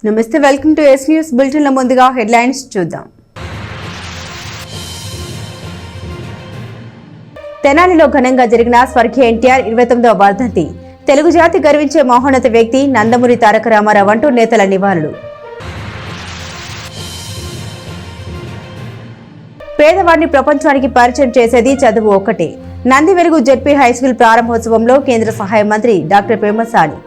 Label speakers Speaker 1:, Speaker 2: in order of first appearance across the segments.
Speaker 1: నమస్తే, welcome to yes news bulletin. ముందుగా headlines చూద్దాం. తెనాలిలో ఘనంగా జరిగిన స్వర్గీయ ఎన్టీఆర్ 29వ వర్ధంతి. తెలుగు జాతి గర్వించే మహోన్నత వ్యక్తి నందమూరి తారక రామారావు అంటూ నేతల నివాళులు. పేదవాడిని ప్రపంచానికి పరిచయం చేసేది చదువు ఒక్కటే. నంది వెలుగు జెడ్పీ హైస్కూల్ ప్రారంభోత్సవంలో కేంద్ర సహాయ మంత్రి డాక్టర్ పెమ్మసాని.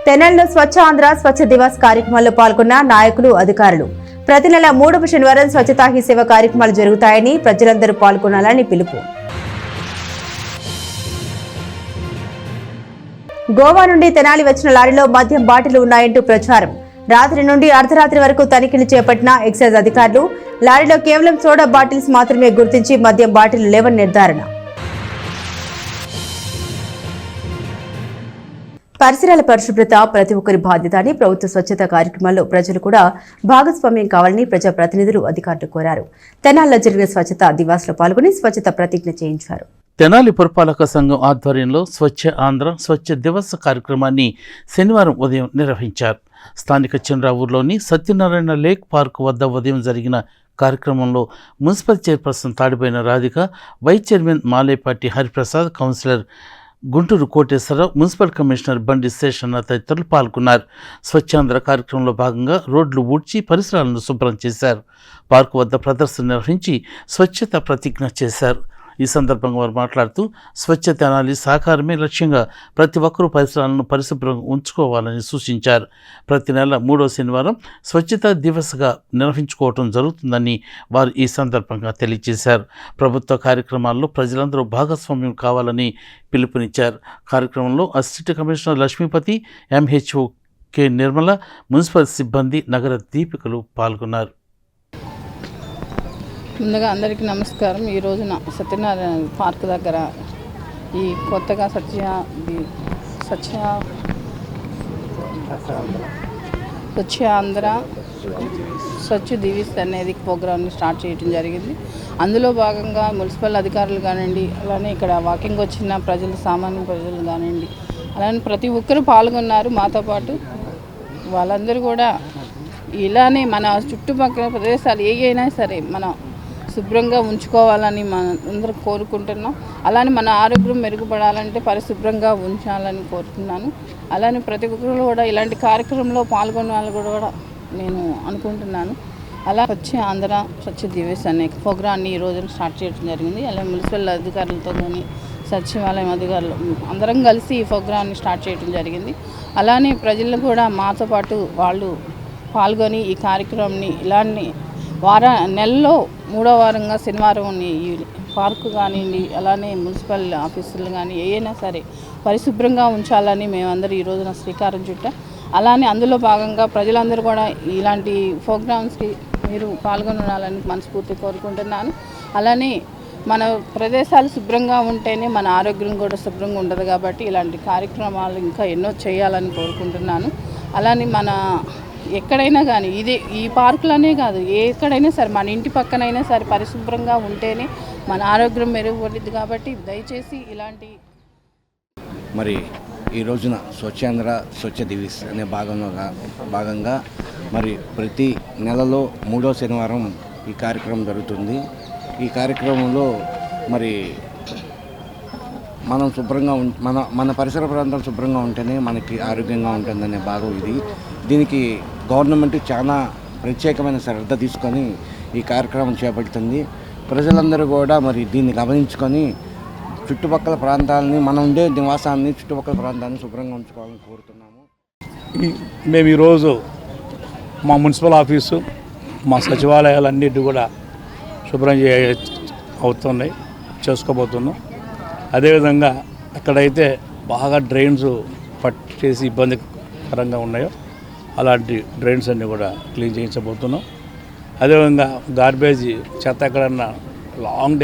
Speaker 1: తెనాలిలో స్వచ్ఛ ఆంధ్ర స్వచ్ఛ దివస్ కార్యక్రమంలో పాల్గొన్న నాయకులు, అధికారులు. ప్రతి నెల 3వ శనివారం స్వచ్ఛతా హీ సేవ కార్యక్రమాలు జరుగుతాయని, ప్రజలందరూ పాల్గొనాలని పిలుపు. గోవా నుండి తెనాలి వచ్చిన లారీలో మద్యం బాటిల్ ఉన్నాయంటూ ప్రచారం. రాత్రి నుండి అర్ధరాత్రి వరకు తనిఖీలు చేపట్టిన ఎక్సైజ్ అధికారులు. లారీలో కేవలం సోడా బాటిల్స్ మాత్రమే గుర్తించి మద్యం బాటిల్ లేవని నిర్ధారణ. పరిసరాల పరిశుభ్రత ప్రతి ఒక్కరి బాధ్యత అని ప్రభుత్వ స్వచ్ఛత కార్యక్రమాల్లో ప్రజలు కూడా భాగస్వామ్యం కావాలని ప్రజాప్రతినిధులు, అధికారులు కోరారు. తెనాలిలో జరిగిన స్వచ్ఛతా దివాస్లో పాల్గొని స్వచ్ఛత ప్రతిజ్ఞ చేయించారు.
Speaker 2: తెనాలి పురపాలక సంఘం ఆధ్వర్యంలో స్వచ్ఛ ఆంధ్ర స్వచ్ఛ దివస్ కార్యక్రమాన్ని శనివారం ఉదయం నిర్వహించారు. స్థానిక చంద్రావూరులోని సత్యనారాయణ లేక్ పార్క్ వద్ద ఉదయం జరిగిన కార్యక్రమంలో municipal chairperson Tadipoyina Radhika, vice chairman Malepati Hariprasad, councillor Guntur Koteswararao, municipal commissioner Bandi Seshanna తదితరులు పాల్గొన్నారు. స్వచ్ఛాంధ్ర కార్యక్రమంలో భాగంగా రోడ్లు ఊడ్చి పరిసరాలను శుభ్రం చేశారు. పార్కు వద్ద ప్రదర్శన నిర్వహించి స్వచ్ఛత ప్రతిజ్ఞ చేశారు. ఈ సందర్భంగా వారు మాట్లాడుతూ స్వచ్ఛత అనాలి సాకారమే లక్ష్యంగా ప్రతి ఒక్కరూ పరిసరాలను పరిశుభ్రంగా ఉంచుకోవాలని సూచించారు. ప్రతి నెల 3వ శనివారం స్వచ్ఛతా దివస్గా నిర్వహించుకోవడం జరుగుతుందని వారు ఈ సందర్భంగా తెలియజేశారు. ప్రభుత్వ కార్యక్రమాల్లో ప్రజలందరూ భాగస్వామ్యం కావాలని పిలుపునిచ్చారు. కార్యక్రమంలో assistant commissioner Lakshmipathi, MHO K Nirmala, municipal సిబ్బంది, నగర దీపికలు పాల్గొన్నారు.
Speaker 3: ముందుగా అందరికీ నమస్కారం. ఈ రోజున సత్యనారాయణ పార్క్ దగ్గర ఈ కొత్తగా స్వచ్ఛ ఆంధ్ర స్వచ్ఛ దివస్ అనేది ప్రోగ్రామ్ని స్టార్ట్ చేయడం జరిగింది. అందులో భాగంగా మున్సిపల్ అధికారులు కానివ్వండి, అలానే ఇక్కడ వాకింగ్ వచ్చిన ప్రజలు, సామాన్య ప్రజలు కానివ్వండి, అలానే ప్రతి ఒక్కరూ పాల్గొన్నారు. మాతో పాటు వాళ్ళందరూ కూడా ఇలానే మన చుట్టుపక్కల ప్రదేశాలు ఏవైనా సరే మనం శుభ్రంగా ఉంచుకోవాలని మనం అందరూ కోరుకుంటున్నాం. అలానే మన ఆరోగ్యం మెరుగుపడాలంటే పరిశుభ్రంగా ఉంచాలని కోరుతున్నాను. అలానే ప్రతి ఒక్కరు కూడా ఇలాంటి కార్యక్రమంలో పాల్గొనాలని కూడా నేను అనుకుంటున్నాను. అలా వచ్చి ఆంధ్ర స్వచ్ఛ దివస్ అనే ప్రోగ్రాన్ని ఈ రోజున స్టార్ట్ చేయడం జరిగింది. అలాగే మున్సిపల్ అధికారులతో కానీ సచివాలయం అధికారులు అందరం కలిసి ఈ ప్రోగ్రాన్ని స్టార్ట్ చేయడం జరిగింది. అలానే ప్రజలు కూడా మాతో పాటు వాళ్ళు పాల్గొని ఈ కార్యక్రమాన్ని ఇలాంటి నెలలో 3వ వారంగా శనివారం ఈ పార్కు కానివ్వండి, అలానే మున్సిపల్ ఆఫీసులు కానీ ఏదైనా సరే పరిశుభ్రంగా ఉంచాలని మేమందరూ ఈ రోజున శ్రీకారం చుట్టాం. అలానే అందులో భాగంగా ప్రజలందరూ కూడా ఇలాంటి ప్రోగ్రామ్స్కి మీరు పాల్గొనాలని మనస్ఫూర్తి కోరుకుంటున్నాను. అలానే మన ప్రదేశాలు శుభ్రంగా ఉంటేనే మన ఆరోగ్యం కూడా శుభ్రంగా ఉండదు. కాబట్టి ఇలాంటి కార్యక్రమాలు ఇంకా ఎన్నో చేయాలని కోరుకుంటున్నాను. అలానే మన ఎక్కడైనా కానీ ఈ పార్కులనే కాదు, ఎక్కడైనా సరే మన ఇంటి పక్కనైనా సరే పరిశుభ్రంగా ఉంటేనే మన ఆరోగ్యం మెరుగుపడుతుంది. కాబట్టి దయచేసి ఇలాంటి
Speaker 4: మరి ఈ రోజున స్వచ్ఛాంధ్ర స్వచ్ఛ దివస్ అనే భాగంగా మరి ప్రతి నెలలో 3వ శనివారం ఈ కార్యక్రమం జరుగుతుంది. ఈ కార్యక్రమంలో మరి మనం శుభ్రంగా మన పరిసర ప్రాంతాలు శుభ్రంగా ఉంటేనే మనకి ఆరోగ్యంగా ఉంటుందనే భాగం ఇది. దీనికి గవర్నమెంట్ చాలా ప్రత్యేకమైన శ్రద్ధ తీసుకొని ఈ కార్యక్రమం చేపడుతుంది. ప్రజలందరూ కూడా మరి దీన్ని గమనించుకొని చుట్టుపక్కల ప్రాంతాలని, మనం ఉండే నివాసాన్ని, చుట్టుపక్కల ప్రాంతాన్ని శుభ్రంగా ఉంచుకోవాలని కోరుతున్నాము.
Speaker 5: మేము ఈరోజు మా మున్సిపల్ ఆఫీసు, మా సచివాలయాలన్నిటి కూడా శుభ్రం అవుతున్నాయి, చేసుకోబోతున్నాం. అదేవిధంగా ఎక్కడైతే బాగా డ్రైన్స్ పట్టేసి ఇబ్బందికరంగా ఉన్నాయో అలాంటి డ్రైన్స్ అన్నీ కూడా క్లీన్ చేయించబోతున్నాం. అదేవిధంగా గార్బేజీ చెత్త ఎక్కడన్నా లాంగ్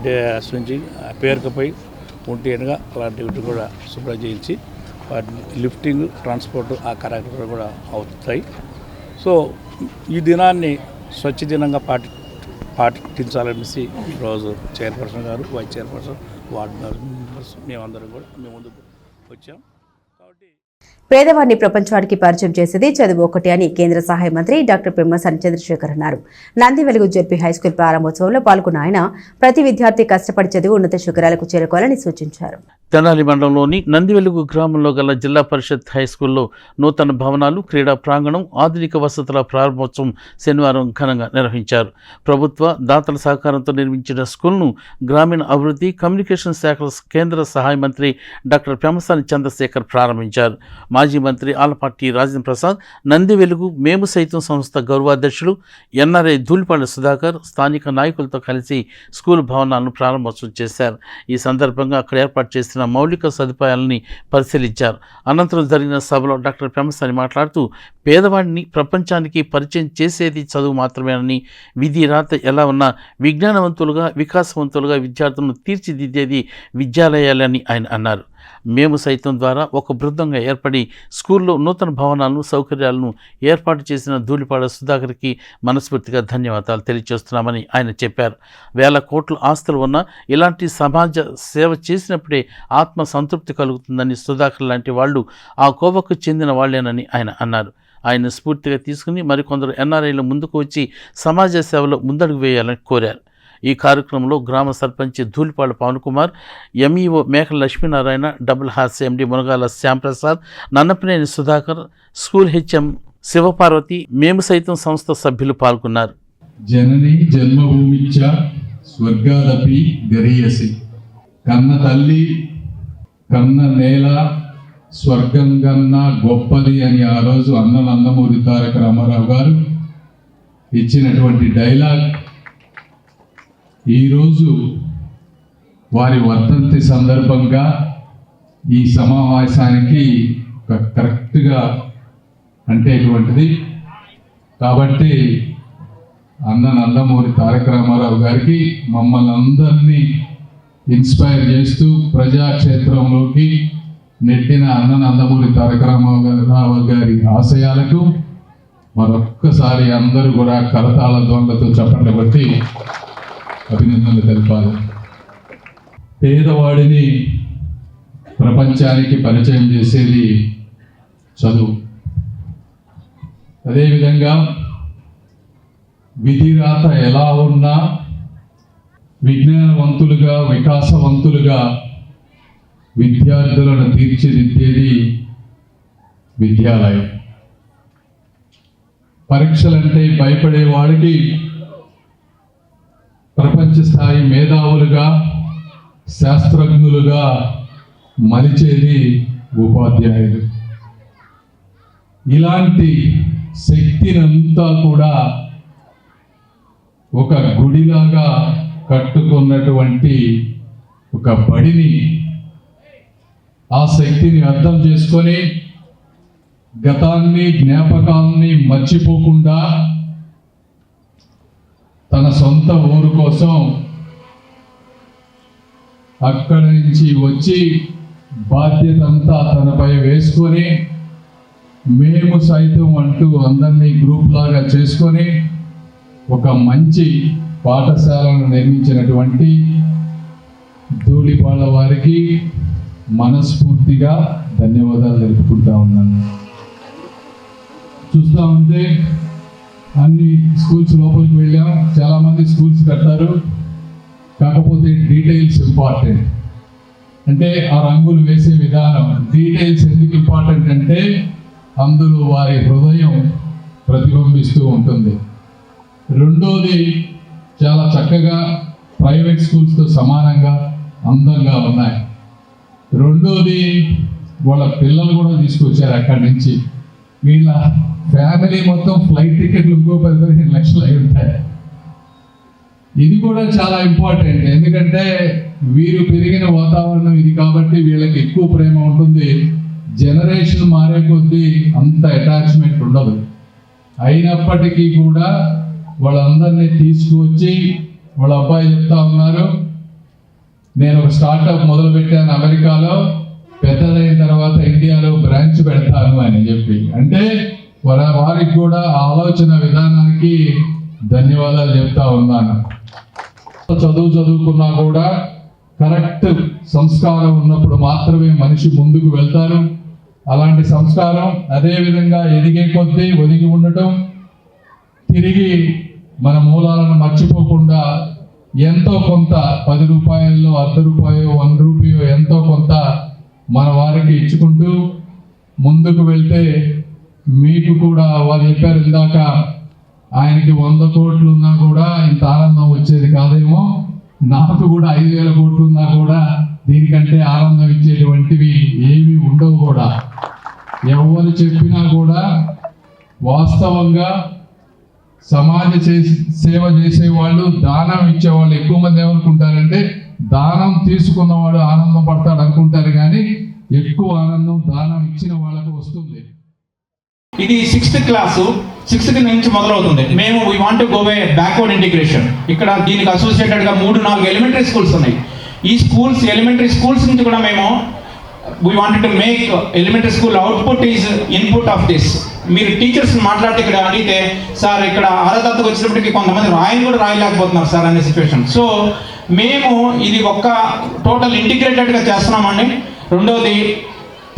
Speaker 5: డేస్ నుంచి పేరుకుపోయి ఉంటేనుగా అలాంటివి కూడా శుభ్రం చేయించి వాటిని లిఫ్టింగ్, ట్రాన్స్పోర్ట్ ఆ కార్యక్రమాలు కూడా అవుతాయి. సో ఈ దినాన్ని స్వచ్ఛ దినంగా పాటించాలనేసి ఈరోజు చైర్పర్సన్ గారు, వైస్ చైర్పర్సన్, వార్డు మెంబర్స్ మేమందరం కూడా మేము ముందుకు వచ్చాం. కాబట్టి
Speaker 1: పేదవాడిని ప్రపంచానికి పరిచయం చేసేది చదువు ఒకటి అని కేంద్ర సహాయ మంత్రి డాక్టర్ పెమ్మసాని చంద్రశేఖర్ అన్నారు. నంది వెలుగు జెడ్పీ హైస్కూల్ ప్రారంభోత్సవంలో పాల్గొన్న ఆయన ప్రతి విద్యార్థి కష్టపడి చదివి ఉన్నత శిఖరాలకు చేరుకోవాలని సూచించారు.
Speaker 2: తెనాలి మండలంలోని నందివెలుగు గ్రామంలో గల జిల్లా పరిషత్ హైస్కూల్లో నూతన భవనాలు, క్రీడా ప్రాంగణం, ఆధునిక వసతుల ప్రారంభోత్సవం శనివారం ఘనంగా నిర్వహించారు. ప్రభుత్వ దాతల సహకారంతో నిర్మించిన స్కూల్ను గ్రామీణ అభివృద్ధి కమ్యూనికేషన్ శాఖల కేంద్ర సహాయ మంత్రి డాక్టర్ పెమ్మసాని చంద్రశేఖర్ ప్రారంభించారు. మాజీ మంత్రి ఆలపాటి రాజేంద్ర ప్రసాద్, నంది వెలుగు మేము సైతం సంస్థ గౌరవాధ్యక్షులు ఎన్ఆర్ఐ ధూళిపాళ్ల సుధాకర్ స్థానిక నాయకులతో కలిసి స్కూల్ భవనాలను ప్రారంభోత్సవం చేశారు. ఈ సందర్భంగా అక్కడ ఏర్పాటు చేసిన మౌలిక సదుపాయాలని పరిశీలించారు. అనంతరం జరిగిన సభలో డాక్టర్ పెమ్మసాని మాట్లాడుతూ పేదవాడిని ప్రపంచానికి పరిచయం చేసేది చదువు మాత్రమేనని, విధి రాత ఎలా ఉన్నా విజ్ఞానవంతులుగా వికాసవంతులుగా విద్యార్థులను తీర్చిదిద్దేది విద్యాలయాలని ఆయన అన్నారు. మేము సైతం ద్వారా ఒక బృందంగా ఏర్పడి స్కూల్లో నూతన భవనాలను, సౌకర్యాలను ఏర్పాటు చేసిన ధూళిపాడ సుధాకర్కి మనస్ఫూర్తిగా ధన్యవాదాలు తెలియజేస్తున్నామని ఆయన చెప్పారు. వేల కోట్ల ఆస్తులు ఉన్న ఇలాంటి సమాజ సేవ చేసినప్పుడే ఆత్మ సంతృప్తి కలుగుతుందని, సుధాకర్ లాంటి వాళ్ళు ఆ కోవకు చెందిన వాళ్లేనని ఆయన అన్నారు. ఆయన స్ఫూర్తిగా తీసుకుని మరికొందరు ఎన్ఆర్ఐలు ముందుకు వచ్చి సమాజ సేవలో ముందడుగు వేయాలని కోరారు. ఈ కార్యక్రమంలో గ్రామ సర్పంచ్ ధూళిపాళ్ల పవన్ కుమార్, ఎంఈఓ మేకల Lakshminarayana, double has MD Munagala Shyamprasad, Nannapaneni Sudhakar, school HM Shivaparvati, మేము సైతం సంస్థ సభ్యులు పాల్గొన్నారు.
Speaker 6: జనని జన్మభూమిచ్చ స్వర్గాదపి గరీయసి, కన్న తల్లి కన్న నేల స్వర్గం కన్నా గొప్పది అని ఆ రోజు నందమూరి తారక రామారావు గారు ఇచ్చినటువంటి డైలాగ్ ఈరోజు వారి వర్ధంతి సందర్భంగా ఈ సమావేశానికి కరెక్ట్గా అంటేటువంటిది. కాబట్టి నందమూరి తారక రామారావు గారికి మమ్మల్ని అందరినీ ఇన్స్పైర్ చేస్తూ ప్రజాక్షేత్రంలోకి నెట్టిన నందమూరి తారక రామారావు గారి ఆశయాలకు మరొక్కసారి అందరూ కూడా కరతాళ ధ్వనులతో చప్పట్లు కొట్టి అభినందనలు తెలపాలి. పేదవాడిని ప్రపంచానికి పరిచయం చేసేది చదువు. అదేవిధంగా విధిరాత ఎలా ఉన్నా విజ్ఞానవంతులుగా వికాసవంతులుగా విద్యార్థులను తీర్చిదిద్దేది విద్యాలయం. పరీక్షలంటే భయపడే వాడికి ప్రపంచ స్థాయి మేధావులుగా శాస్త్రజ్ఞులుగా మలిచేది ఉపాధ్యాయులు. ఇలాంటి శక్తినంతా కూడా ఒక గుడిలాగా కట్టుకున్నటువంటి ఒక బడిని, ఆ శక్తిని అర్థం చేసుకొని గతాన్ని జ్ఞాపకాలని మర్చిపోకుండా తన సొంత ఊరు కోసం అక్కడి నుంచి వచ్చి బాధ్యత అంతా తనపై వేసుకొని మేము సైతం అంటూ అందరినీ గ్రూప్ లాగా చేసుకొని ఒక మంచి పాఠశాలను నిర్మించినటువంటి ధూళిపాళ్ల వారికి మనస్ఫూర్తిగా ధన్యవాదాలు తెలుపుకుంటా ఉన్నాను. చూస్తూ ఉంటే అన్ని స్కూల్స్ లోపలికి వెళ్ళాం, చాలామంది స్కూల్స్ కట్టారు. కాకపోతే డీటెయిల్స్ ఇంపార్టెంట్. అంటే ఆ రంగులు వేసే విధానం, డీటెయిల్స్ ఎందుకు ఇంపార్టెంట్ అంటే అందులో వారి హృదయం ప్రతిబింబిస్తూ ఉంటుంది. రెండోది, చాలా చక్కగా ప్రైవేట్ స్కూల్స్తో సమానంగా అందంగా ఉన్నాయి. రెండోది, వాళ్ళ పిల్లలు కూడా తీసుకొచ్చారు అక్కడి నుంచి. వీళ్ళ ఫ్యామిలీ మొత్తం ఫ్లైట్ టికెట్లు ఇంకో 10-15 లక్షలు అయి ఉంటాయి. ఇది కూడా చాలా ఇంపార్టెంట్. ఎందుకంటే వీరు పెరిగిన వాతావరణం ఇది కాబట్టి వీళ్ళకి ఎక్కువ ప్రేమ ఉంటుంది. జనరేషన్ మారే కొద్దీ అంత అటాచ్మెంట్ ఉండదు. అయినప్పటికీ కూడా వాళ్ళందరినీ తీసుకువచ్చి వాళ్ళ అబ్బాయి చెప్తా ఉన్నారు, నేను ఒక స్టార్టప్ మొదలు పెట్టాను అమెరికాలో, పెద్దదైన తర్వాత ఇండియాలో బ్రాంచ్ పెడతాను అని చెప్పి. అంటే వారికి కూడా ఆలోచన విధానానికి ధన్యవాదాలు చెప్తా ఉన్నాను. చదువుకున్నా కూడా కరెక్ట్ సంస్కారం ఉన్నప్పుడు మాత్రమే మనిషి ముందుకు వెళ్తారు. అలాంటి సంస్కారం అదేవిధంగా ఎదిగే కొద్దీ ఒదిగి ఉండటం, తిరిగి మన మూలాలను మర్చిపోకుండా ఎంతో కొంత 10 రూపాయల్లో ₹1 ₹1 ఎంతో కొంత మన వారికి ఇచ్చుకుంటూ ముందుకు వెళ్తే మీకు కూడా వాళ్ళు చెప్పారు ఇందాక, ఆయనకి 100 కోట్లు ఉన్నా కూడా ఇంత ఆనందం వచ్చేది కాదేమో, నాకు కూడా 5,000 కోట్లు ఉన్నా కూడా దీనికంటే ఆనందం ఇచ్చేటువంటివి ఏవి ఉండవు కూడా. ఎవరు చెప్పినా కూడా వాస్తవంగా సమాజ సేవ చేసేవాళ్ళు, దానం ఇచ్చేవాళ్ళు ఎక్కువ మంది ఏమనుకుంటారంటే దానం తీసుకున్నవాడు ఆనందం పడతాడు అనుకుంటారు, కానీ ఎక్కువ ఆనందం దానం ఇచ్చిన వాళ్ళకు వస్తుంది.
Speaker 7: ఇది 6th క్లాసు, 6th నుంచి మొదలవుతుంది. మేము we want go way backward integration. ఇక్కడ దీనికి అసోసియేటెడ్గా 3-4 ఎలిమెంటరీ స్కూల్స్ ఉన్నాయి. ఈ స్కూల్స్, ఎలిమెంటరీ స్కూల్స్ నుంచి కూడా మేము we wanted to make elementary school output is input of this. మీరు టీచర్స్ మాట్లాడితే ఇక్కడ అడిగితే, సార్ ఇక్కడ 6వ తరగతికి వచ్చినప్పటికీ కొంతమంది కూడా రాయలేకపోతున్నారు సార్ అనే సిచ్యువేషన్. సో మేము ఇది ఒక్క టోటల్ ఇంటిగ్రేటెడ్గా చేస్తున్నామండి. రెండోది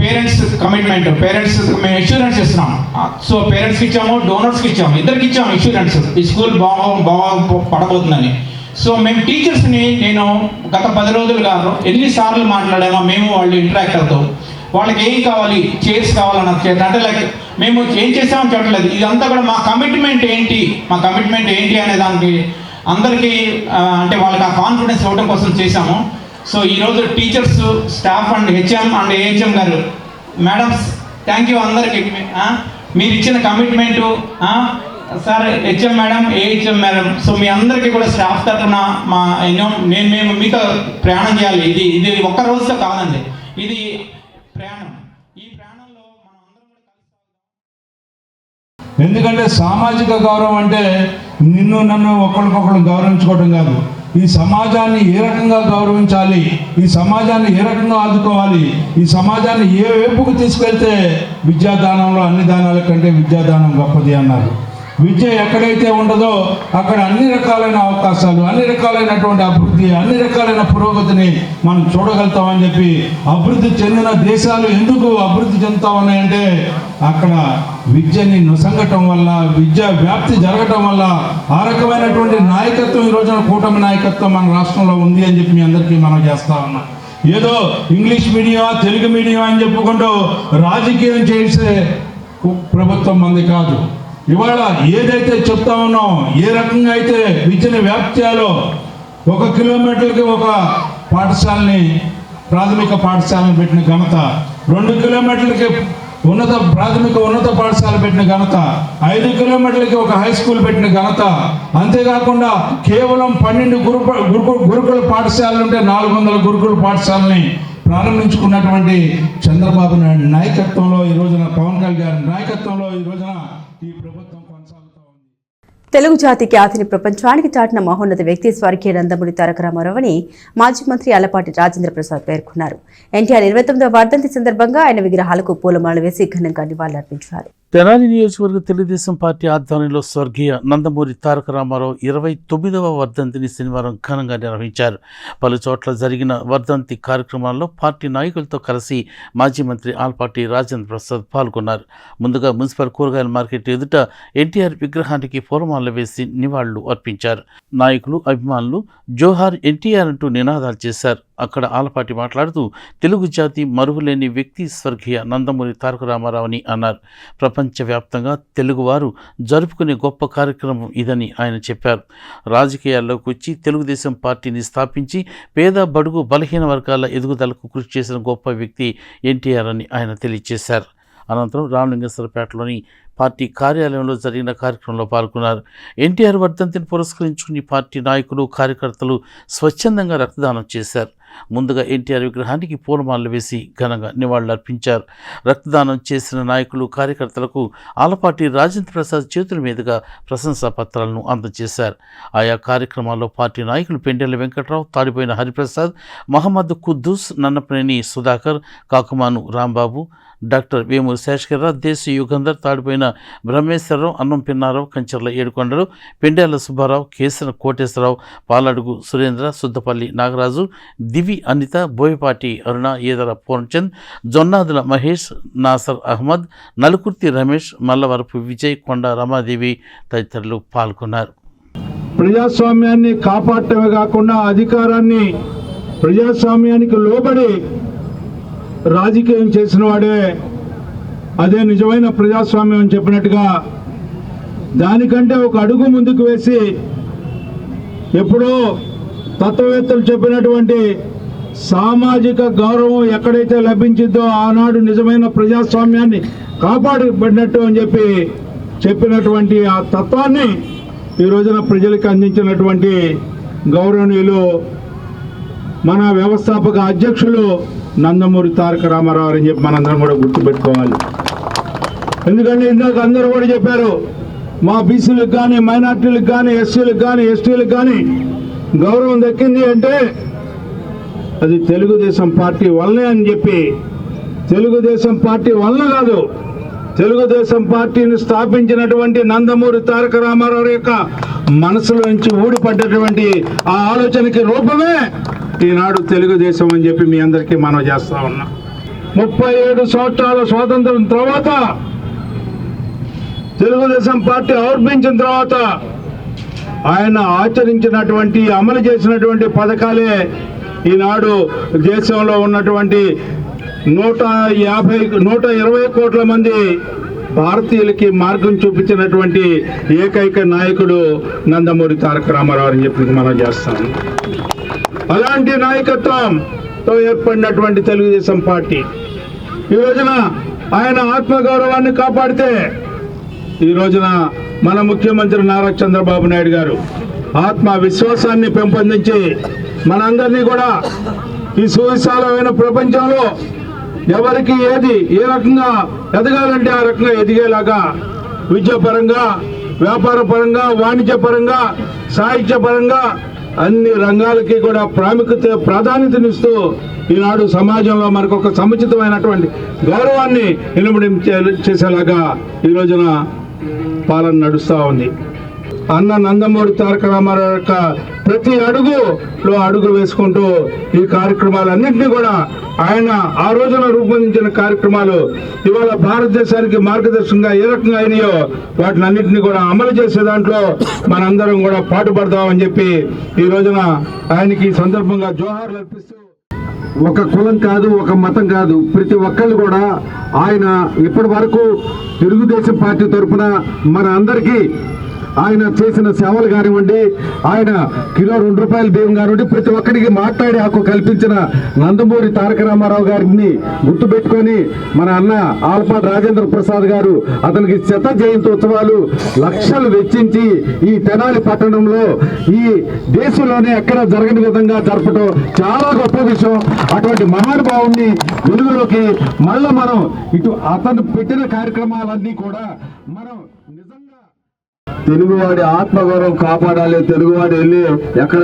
Speaker 7: పేరెంట్స్ కమిట్మెంట్. పేరెంట్స్ మేము ఇన్సూరెన్స్ ఇస్తున్నాం. సో పేరెంట్స్కి ఇచ్చాము, డోనర్స్కి ఇచ్చాము, ఇద్దరికి ఇచ్చాము ఇన్సూరెన్స్, ఈ స్కూల్ బాగా పడబోతుందని. సో మేము టీచర్స్ని, నేను గత 10 రోజులుగా ఎన్నిసార్లు మాట్లాడామో, మేము వాళ్ళు ఇంటరాక్ట్ అవుతాం. వాళ్ళకి ఏం కావాలి, చైర్స్ కావాలన్న చేత, అంటే లైక్ మేము ఏం చేసామని చెప్పలేదు. ఇదంతా కూడా మా కమిట్మెంట్ ఏంటి అనే దానికి అందరికీ అంటే వాళ్ళకి ఆ కాన్ఫిడెన్స్ ఇవ్వడం కోసం చేశాము. సో ఈరోజు teachers, staff and HM and AHM గారు, మేడమ్స్, థ్యాంక్ యూ అందరికీ. మీరు ఇచ్చిన commitment, sir HM madam, AHM madam, so మీ అందరికీ కూడా స్టాఫ్ తరఫున మేము మీతో ప్రయాణం చేయాలి. ఇది ఒక్క రోజుతో కాదండి, ఇది ప్రయాణం. ఈ ప్రయాణంలో మనం అందరం కూడా కలిసి,
Speaker 8: ఎందుకంటే సామాజిక గౌరవం అంటే నిన్ను నన్ను ఒకరికొకరు గౌరవించుకోవడం కాదు. ఈ సమాజాన్ని ఏ రకంగా గౌరవించాలి, ఈ సమాజాన్ని ఏ రకంగా ఆదుకోవాలి, ఈ సమాజాన్ని ఏ వైపుకు తీసుకెళ్తే విద్యాదానంలో అన్ని దానాల కంటే విద్యాదానం గొప్పది అన్నారు. విద్య ఎక్కడైతే ఉండదో అక్కడ అన్ని రకాలైన అవకాశాలు, అన్ని రకాలైనటువంటి అభివృద్ధి, అన్ని రకాలైన పురోగతిని మనం చూడగలుగుతామని చెప్పి, అభివృద్ధి చెందిన దేశాలు ఎందుకు అభివృద్ధి చెందుతా ఉన్నాయంటే అక్కడ విద్యని నొసంగటం వల్ల, విద్యా వ్యాప్తి జరగటం వల్ల. ఆ రకమైనటువంటి నాయకత్వం ఈ రోజున కూటమి నాయకత్వం మన రాష్ట్రంలో ఉంది అని చెప్పి మీ అందరికీ మనం చేస్తా ఉన్నాం. ఏదో ఇంగ్లీష్ మీడియం, తెలుగు మీడియం అని చెప్పుకుంటూ రాజకీయం చేసే ప్రభుత్వం మంది కాదు. ఇవాళ ఏదైతే చెప్తా ఉన్నాం, ఏ రకంగా అయితే విద్యను వ్యాప్తి చేయాలో, 1 కిలోమీటర్కి ఒక పాఠశాలని, ప్రాథమిక పాఠశాలను పెట్టిన ఘనత, 2 కిలోమీటర్లకి ఉన్నత పాఠశాల పెట్టిన ఘనత, 5 కిలోమీటర్లకి ఒక హై స్కూల్ పెట్టిన ఘనత. అంతేకాకుండా కేవలం 12 గురుకుల పాఠశాలలు ఉంటే 400 గురుకుల పాఠశాలని ప్రారంభించుకున్నటువంటి చంద్రబాబు నాయుడు నాయకత్వంలో, ఈ రోజున పవన్ కళ్యాణ్ గారి నాయకత్వంలో ఈ రోజున ఈ ప్రభుత్వం కొనసాగుతూ ఉంది.
Speaker 1: తెలుగు జాతి ఖ్యాతిని ప్రపంచానికి చాటిన మహోన్నత వ్యక్తి స్వర్గీయ నందమూరి తారక రామారావు అని మాజీ మంత్రి అల్లపాటి రాజేంద్ర ప్రసాద్ పేర్కొన్నారు. ఎన్టీఆర్ 29వ వర్ధంతి సందర్భంగా ఆయన విగ్రహాలకు పూలమాలలు వేసి ఘనంగా నివాళులర్పించారు.
Speaker 2: తెనాలి నియోజకవర్గ తెలుగుదేశం పార్టీ ఆధ్వర్యంలో స్వర్గీయ నందమూరి తారక రామారావు 29వ వర్ధంతిని శనివారం ఘనంగా నిర్వహించారు. పలు చోట్ల జరిగిన వర్ధంతి కార్యక్రమాల్లో పార్టీ నాయకులతో కలిసి మాజీ మంత్రి ఆల్పాటి రాజేంద్ర ప్రసాద్ పాల్గొన్నారు. ముందుగా మున్సిపల్ కూరగాయల మార్కెట్ ఎదుట ఎన్టీఆర్ విగ్రహానికి పూలమాలలు వేసి నివాళులు అర్పించారు. నాయకులు, అభిమానులు జోహార్ ఎన్టీఆర్ అంటూ నినాదాలు చేశారు. అక్కడ ఆలపాటి మాట్లాడుతూ తెలుగు జాతి మరువలేని వ్యక్తి స్వర్గీయ నందమూరి తారక రామారావు అని అన్నారు. ప్రపంచవ్యాప్తంగా తెలుగువారు జరుపుకునే గొప్ప కార్యక్రమం ఇదని ఆయన చెప్పారు. రాజకీయాల్లోకి వచ్చి తెలుగుదేశం పార్టీని స్థాపించి పేద, బడుగు, బలహీన వర్గాల ఎదుగుదలకు కృషి చేసిన గొప్ప వ్యక్తి ఎన్టీఆర్ అని ఆయన తెలియజేశారు. అనంతరం రామలింగేశ్వరపేటలోని పార్టీ కార్యాలయంలో జరిగిన కార్యక్రమంలో పాల్గొన్నారు. ఎన్టీఆర్ వర్ధంతిని పురస్కరించుకుని పార్టీ నాయకులు, కార్యకర్తలు స్వచ్ఛందంగా రక్తదానం చేశారు. ముందుగా ఎన్టీఆర్ విగ్రహానికి పూలమాలలు వేసి ఘనంగా నివాళులర్పించారు. రక్తదానం చేసిన నాయకులు, కార్యకర్తలకు ఆలపాటి రాజేంద్ర ప్రసాద్ చేతుల మీదుగా ప్రశంసా పత్రాలను అందజేశారు. ఆయా కార్యక్రమాల్లో పార్టీ నాయకులు పెండెల వెంకట్రావు, తాడిపోయిన హరిప్రసాద్, మహమ్మద్ కుద్దూస్, నన్నపనేని సుధాకర్, కాకుమాను రాంబాబు, డాక్టర్ వేమూరి శేషగిరిరావు, దేశీ యుగంధర్, తాడిపోయిన బ్రహ్మేశ్వరరావు, అన్నం పిన్నారావు, కంచర్ల ఏడుకొండలు, పెండ్యాల సుబ్బారావు, కేసర కోటేశ్వరరావు, పాలడుగు సురేంద్ర, సుద్దపల్లి నాగరాజు, దివి అనిత, బోయపాటి అరుణ, ఈదర పూర్ణచంద్, జొన్నాదుల మహేష్, నాసర్ అహ్మద్, నలుకుర్తి రమేష్, మల్లవరపు విజయ్, కొండ రమాదేవి తదితరులు పాల్గొన్నారు.
Speaker 8: ప్రజాస్వామ్యాన్ని కాపాడటమే కాకుండా అధికారాన్ని ప్రజాస్వామ్యానికి లోబడి రాజకీయం చేసిన వాడే అదే నిజమైన ప్రజాస్వామ్యం అని చెప్పినట్టుగా దానికంటే ఒక అడుగు ముందుకు వేసి ఎప్పుడో తత్వవేత్తలు చెప్పినటువంటి సామాజిక గౌరవం ఎక్కడైతే లభించిందో ఆనాడు నిజమైన ప్రజాస్వామ్యాన్ని కాపాడబడినట్టు అని చెప్పినటువంటి ఆ తత్వాన్ని ఈ రోజున ప్రజలకు అందించినటువంటి గౌరవనీయులు మన వ్యవస్థాపక అధ్యక్షులు నందమూరి తారక రామారావు అని చెప్పి మనందరం కూడా గుర్తుపెట్టుకోవాలి. ఎందుకంటే ఇందాక అందరూ కూడా చెప్పారు, మా బీసీలకు కానీ, మైనార్టీలకు కానీ, ఎస్సీలకు కానీ, ఎస్టీలకు కానీ గౌరవం దక్కింది అంటే అది తెలుగుదేశం పార్టీ వల్లనే అని చెప్పి, తెలుగుదేశం పార్టీ వల్ల కాదు, తెలుగుదేశం పార్టీని స్థాపించినటువంటి నందమూరి తారక రామారావు యొక్క మనసులో నుంచి ఊడిపడ్డటువంటి ఆ ఆలోచనకి రూపమే ఈనాడు తెలుగుదేశం అని చెప్పి మీ అందరికీ మనం చేస్తా ఉన్నాం. 37 సంవత్సరాల స్వాతంత్రం తర్వాత తెలుగుదేశం పార్టీ ఆవిర్భించిన తర్వాత ఆయన ఆచరించినటువంటి అమలు చేసినటువంటి పథకాలే ఈనాడు దేశంలో ఉన్నటువంటి 120 కోట్ల మంది భారతీయులకి మార్గం చూపించినటువంటి ఏకైక నాయకుడు నందమూరి తారక రామారావు అని చెప్పి మనం చేస్తాం. అలాంటి నాయకత్వంతో ఏర్పడినటువంటి తెలుగుదేశం పార్టీ ఈ రోజున ఆయన ఆత్మగౌరవాన్ని కాపాడితే, ఈ రోజున మన ముఖ్యమంత్రి నారా చంద్రబాబు నాయుడు గారు ఆత్మ విశ్వాసాన్ని పెంపొందించి మనందరినీ కూడా ఈ సువిశాలమైన ప్రపంచంలో ఎవరికి ఏది ఏ రకంగా ఎదగాలంటే ఆ రకంగా ఎదిగేలాగా విద్యాపరంగా, వ్యాపార పరంగా, వాణిజ్య పరంగా, సాహిత్య పరంగా అన్ని రంగాలకి కూడా ప్రాధాన్యతనిస్తూ ఈనాడు సమాజంలో మనకు ఒక సముచితమైనటువంటి గౌరవాన్ని చేసేలాగా ఈ రోజున పాలన నడుస్తూ ఉంది. అన్న నందమూరి తారక రామారావు యొక్క ప్రతి అడుగులో అడుగు వేసుకుంటూ ఈ కార్యక్రమాలన్నింటినీ కూడా ఆయన ఆ రోజున రూపొందించిన కార్యక్రమాలు ఇవాళ భారతదేశానికి మార్గదర్శకంగా ఏ రకంగా అయినాయో వాటిని అన్నింటినీ కూడా అమలు చేసే దాంట్లో మనందరం కూడా పాటుపడదామని చెప్పి ఈ రోజున ఆయనకి ఈ సందర్భంగా జోహార్లు అర్పిస్తూ, ఒక కులం కాదు, ఒక మతం కాదు, ప్రతి ఒక్కళ్ళు కూడా ఆయన ఇప్పటి వరకు తెలుగుదేశం పార్టీ తరఫున మన అందరికీ ఆయన చేసిన సేవలు కానివ్వండి, ఆయన కిలో 2 రూపాయల బియ్యం కానివ్వండి, ప్రతి ఒక్కరికి మాట్లాడే హక్కు కల్పించిన నందమూరి తారక రామారావు గారిని గుర్తుపెట్టుకొని మన అన్న ఆలపాటి రాజేంద్ర ప్రసాద్ గారు అతనికి 100వ జయంతి ఉత్సవాలు లక్షలు వెచ్చించి ఈ తెనాలి పట్టణంలో ఈ దేశంలోనే ఎక్కడ జరగని విధంగా జరపడం చాలా గొప్ప విషయం. అటువంటి మహానుభావుని వెలుగులోకి మళ్ళా మనం ఇటు అతను పెట్టిన కార్యక్రమాలన్నీ కూడా మనం నిజంగా తెలుగువాడి ఆత్మగౌరవం కాపాడాలి. తెలుగువాడు వెళ్ళి ఎక్కడ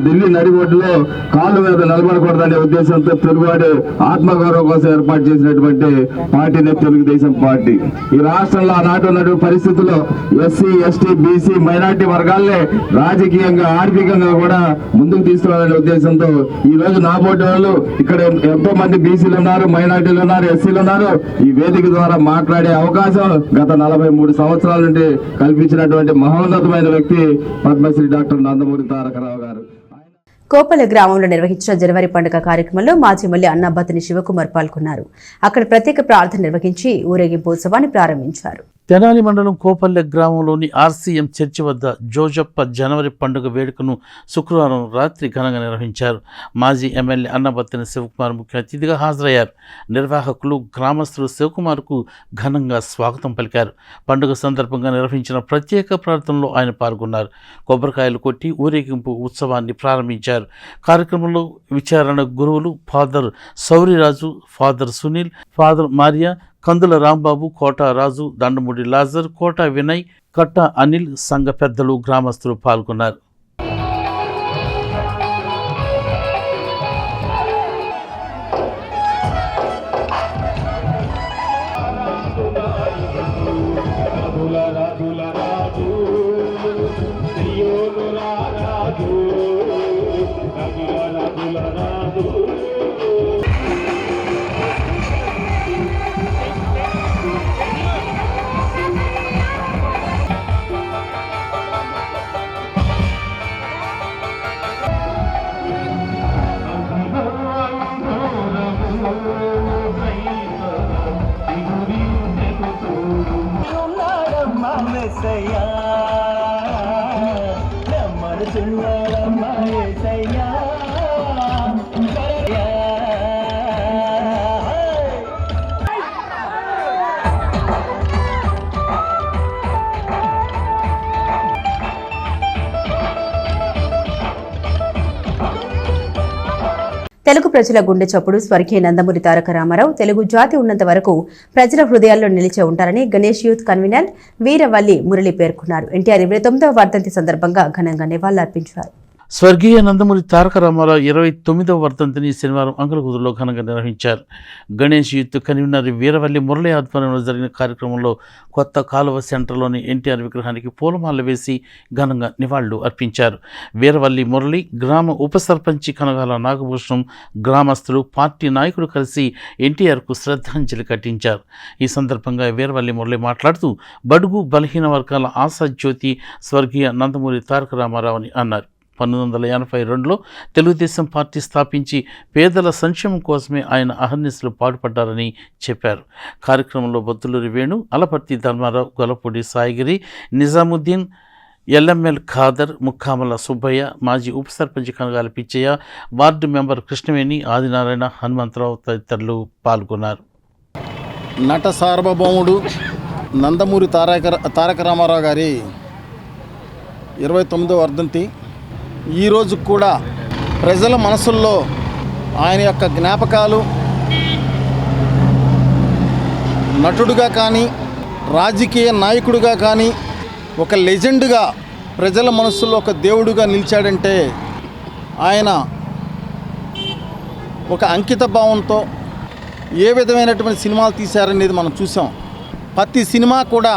Speaker 8: ఢిల్లీ నడిబొడ్డులో కాళ్ళు మీద నిలబడకూడదనే ఉద్దేశంతో తెలుగువాడి ఆత్మగౌరవం కోసం ఏర్పాటు చేసినటువంటి పార్టీనే తెలుగుదేశం పార్టీ. ఈ రాష్ట్రంలో ఆనాటి ఉన్నటువంటి పరిస్థితుల్లో ఎస్సీ, ఎస్టీ, బీసీ, మైనార్టీ వర్గాలనే రాజకీయంగా, ఆర్థికంగా కూడా ముందుకు తీసుకురావాలనే ఉద్దేశంతో ఈ రోజు నా బోర్డు వాళ్ళు ఇక్కడ ఎంతో మంది బీసీలు ఉన్నారు, మైనార్టీలు ఉన్నారు, ఎస్సీలు ఉన్నారు. ఈ వేదిక ద్వారా మాట్లాడే అవకాశం గత 43 సంవత్సరాల నుండి కల్పించినటువంటి మహోన్నతమైన వ్యక్తి పద్మశ్రీ డాక్టర్ నందమూరి తారకరావు గారు.
Speaker 1: కోపల గ్రామంలో నిర్వహించిన జనవరి పండుగ కార్యక్రమంలో మాజీ ఎమ్మెల్యే అన్నాబత్తిని శివకుమార్ పాల్గొన్నారు. అక్కడ ప్రత్యేక ప్రార్థన నిర్వహించి ఊరేగింపు ఉత్సవాన్ని ప్రారంభించారు.
Speaker 2: తెనాలి మండలం కోపల్లె గ్రామంలోని ఆర్సీఎం చర్చి వద్ద జోజప్ప జనవరి పండుగ వేడుకను శుక్రవారం రాత్రి ఘనంగా నిర్వహించారు. మాజీ ఎమ్మెల్యే అన్నబత్తిన శివకుమార్ ముఖ్య అతిథిగా హాజరయ్యారు. నిర్వాహకులు, గ్రామస్తులు శివకుమార్కు ఘనంగా స్వాగతం పలికారు. పండుగ సందర్భంగా నిర్వహించిన ప్రత్యేక ప్రార్థనలో ఆయన పాల్గొన్నారు. కొబ్బరికాయలు కొట్టి ఊరేగింపు ఉత్సవాన్ని ప్రారంభించారు. కార్యక్రమంలో విచారణ గురువులు father Souriraju, father Sunil, father Maria, Kandula Rambabu, Kota Raju, Dandamudi Lazar, Kota Vinay, Katta Anil, సంఘ పెద్దలు, గ్రామస్తులు పాల్గొన్నారు.
Speaker 9: రాజుల రాజు సియోను రాజు రాజుల రాజు
Speaker 1: తెలుగు ప్రజల గుండె చప్పుడు స్వర్గీయ నందమూరి తారక రామారావు తెలుగు జాతి ఉన్నంత వరకు ప్రజల హృదయాల్లో నిలిచే ఉంటారని గణేష్ యూత్ కన్వీనర్ వీరవల్లి మురళి పేర్కొన్నారు. ఎన్టీఆర్ 29వ వర్ధంతి సందర్భంగా ఘనంగా నివాళులర్పించారు.
Speaker 2: స్వర్గీయ నందమూరి తారక రామారావు 29వ వర్ధంతిని శనివారం అంగలగుదురులో ఘనంగా నిర్వహించారు. గణేష్ యూత్ కన్వీనర్ వీరవల్లి మురళి ఆధ్వర్యంలో జరిగిన కార్యక్రమంలో కొత్త కాలువ సెంటర్లోని ఎన్టీఆర్ విగ్రహానికి పూలమాల వేసి ఘనంగా నివాళులు అర్పించారు. వీరవల్లి మురళి, గ్రామ ఉప సర్పంచి కనగాల నాగభూషణం, గ్రామస్తులు, పార్టీ నాయకులు కలిసి ఎన్టీఆర్కు శ్రద్ధాంజలి ఘటించారు. ఈ సందర్భంగా వీరవల్లి మురళి మాట్లాడుతూ బడుగు బలహీన వర్గాల ఆశాజ్యోతి స్వర్గీయ నందమూరి తారక రామారావు అని అన్నారు. 1982లో తెలుగుదేశం పార్టీ స్థాపించి పేదల సంక్షేమం కోసమే ఆయన అహర్నిశలు పాటుపడ్డారని చెప్పారు. కార్యక్రమంలో బొత్తులూరి వేణు, అలపర్తి ధర్మారావు, గొల్లపూడి సాయిగిరి, నిజాముద్దీన్, ఎల్ఎంఎల్ ఖాదర్, ముక్కామల సుబ్బయ్య, మాజీ ఉప సర్పంచ్ కనగాల పిచ్చయ్య, వార్డు మెంబర్ కృష్ణవేణి, ఆదినారాయణ, హనుమంతరావు తదితరులు పాల్గొన్నారు.
Speaker 10: నట సార్వభౌముడు నందమూరి తారక రామారావు గారి 29వ వర్ధంతి ఈరోజు కూడా ప్రజల మనసుల్లో ఆయన యొక్క జ్ఞాపకాలు నటుడుగా కానీ రాజకీయ నాయకుడిగా కానీ ఒక లెజెండ్గా ప్రజల మనసుల్లో ఒక దేవుడుగా నిలిచాడంటే ఆయన ఒక అంకిత భావంతో ఏ విధమైనటువంటి సినిమాలు తీశారనేది మనం చూసాం. ప్రతి సినిమా కూడా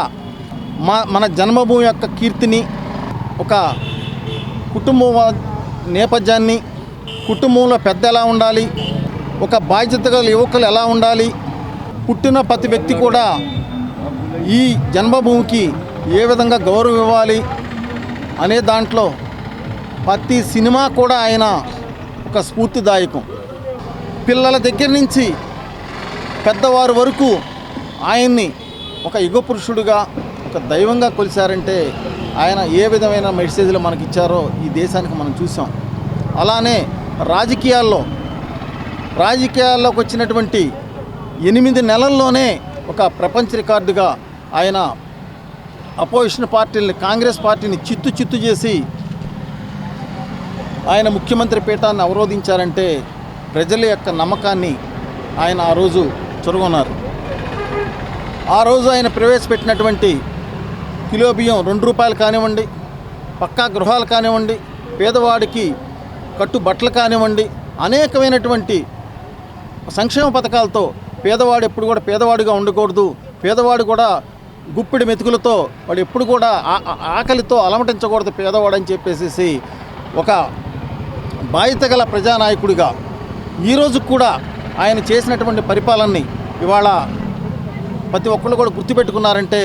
Speaker 10: మన జన్మభూమి యొక్క కీర్తిని, ఒక కుటుంబ నేపథ్యాన్ని, కుటుంబంలో పెద్ద ఎలా ఉండాలి, ఒక బాధ్యత గల యువకులు ఎలా ఉండాలి, పుట్టిన ప్రతి వ్యక్తి కూడా ఈ జన్మభూమికి ఏ విధంగా గౌరవం ఇవ్వాలి అనే దాంట్లో ప్రతి సినిమా కూడా ఆయన ఒక స్ఫూర్తిదాయకం. పిల్లల దగ్గర నుంచి పెద్దవారి వరకు ఆయన్ని ఒక యుగ పురుషుడిగా, ఒక దైవంగా కొలిచారంటే ఆయన ఏ విధమైన మెసేజ్లు మనకి ఇచ్చారో ఈ దేశానికి మనం చూసాం. అలానే రాజకీయాల్లోకి వచ్చినటువంటి 8 నెలల్లోనే ఒక ప్రపంచ రికార్డుగా ఆయన అపోజిషన్ పార్టీలని, కాంగ్రెస్ పార్టీని చిత్తు చేసి ఆయన ముఖ్యమంత్రి పీఠాన్ని అవరోధించారంటే ప్రజల యొక్క నమ్మకాన్ని ఆయన ఆ రోజు చొరగొన్నారు. ఆ రోజు ఆయన ప్రవేశపెట్టినటువంటి కిలో బియ్యం 2 రూపాయలు కానివ్వండి, పక్కా గృహాలు కానివ్వండి, పేదవాడికి కట్టు బట్టలు కానివ్వండి, అనేకమైనటువంటి సంక్షేమ పథకాలతో పేదవాడు ఎప్పుడు కూడా పేదవాడిగా ఉండకూడదు, పేదవాడు కూడా గుప్పిడి మెతుకులతో వాడు ఎప్పుడు కూడా ఆకలితో అలమటించకూడదు పేదవాడు అని చెప్పేసి ఒక బాధ్యత గల ప్రజానాయకుడిగా ఈరోజు కూడా ఆయన చేసినటువంటి పరిపాలనని ఇవాళ ప్రతి ఒక్కళ్ళు కూడా గుర్తుపెట్టుకున్నారంటే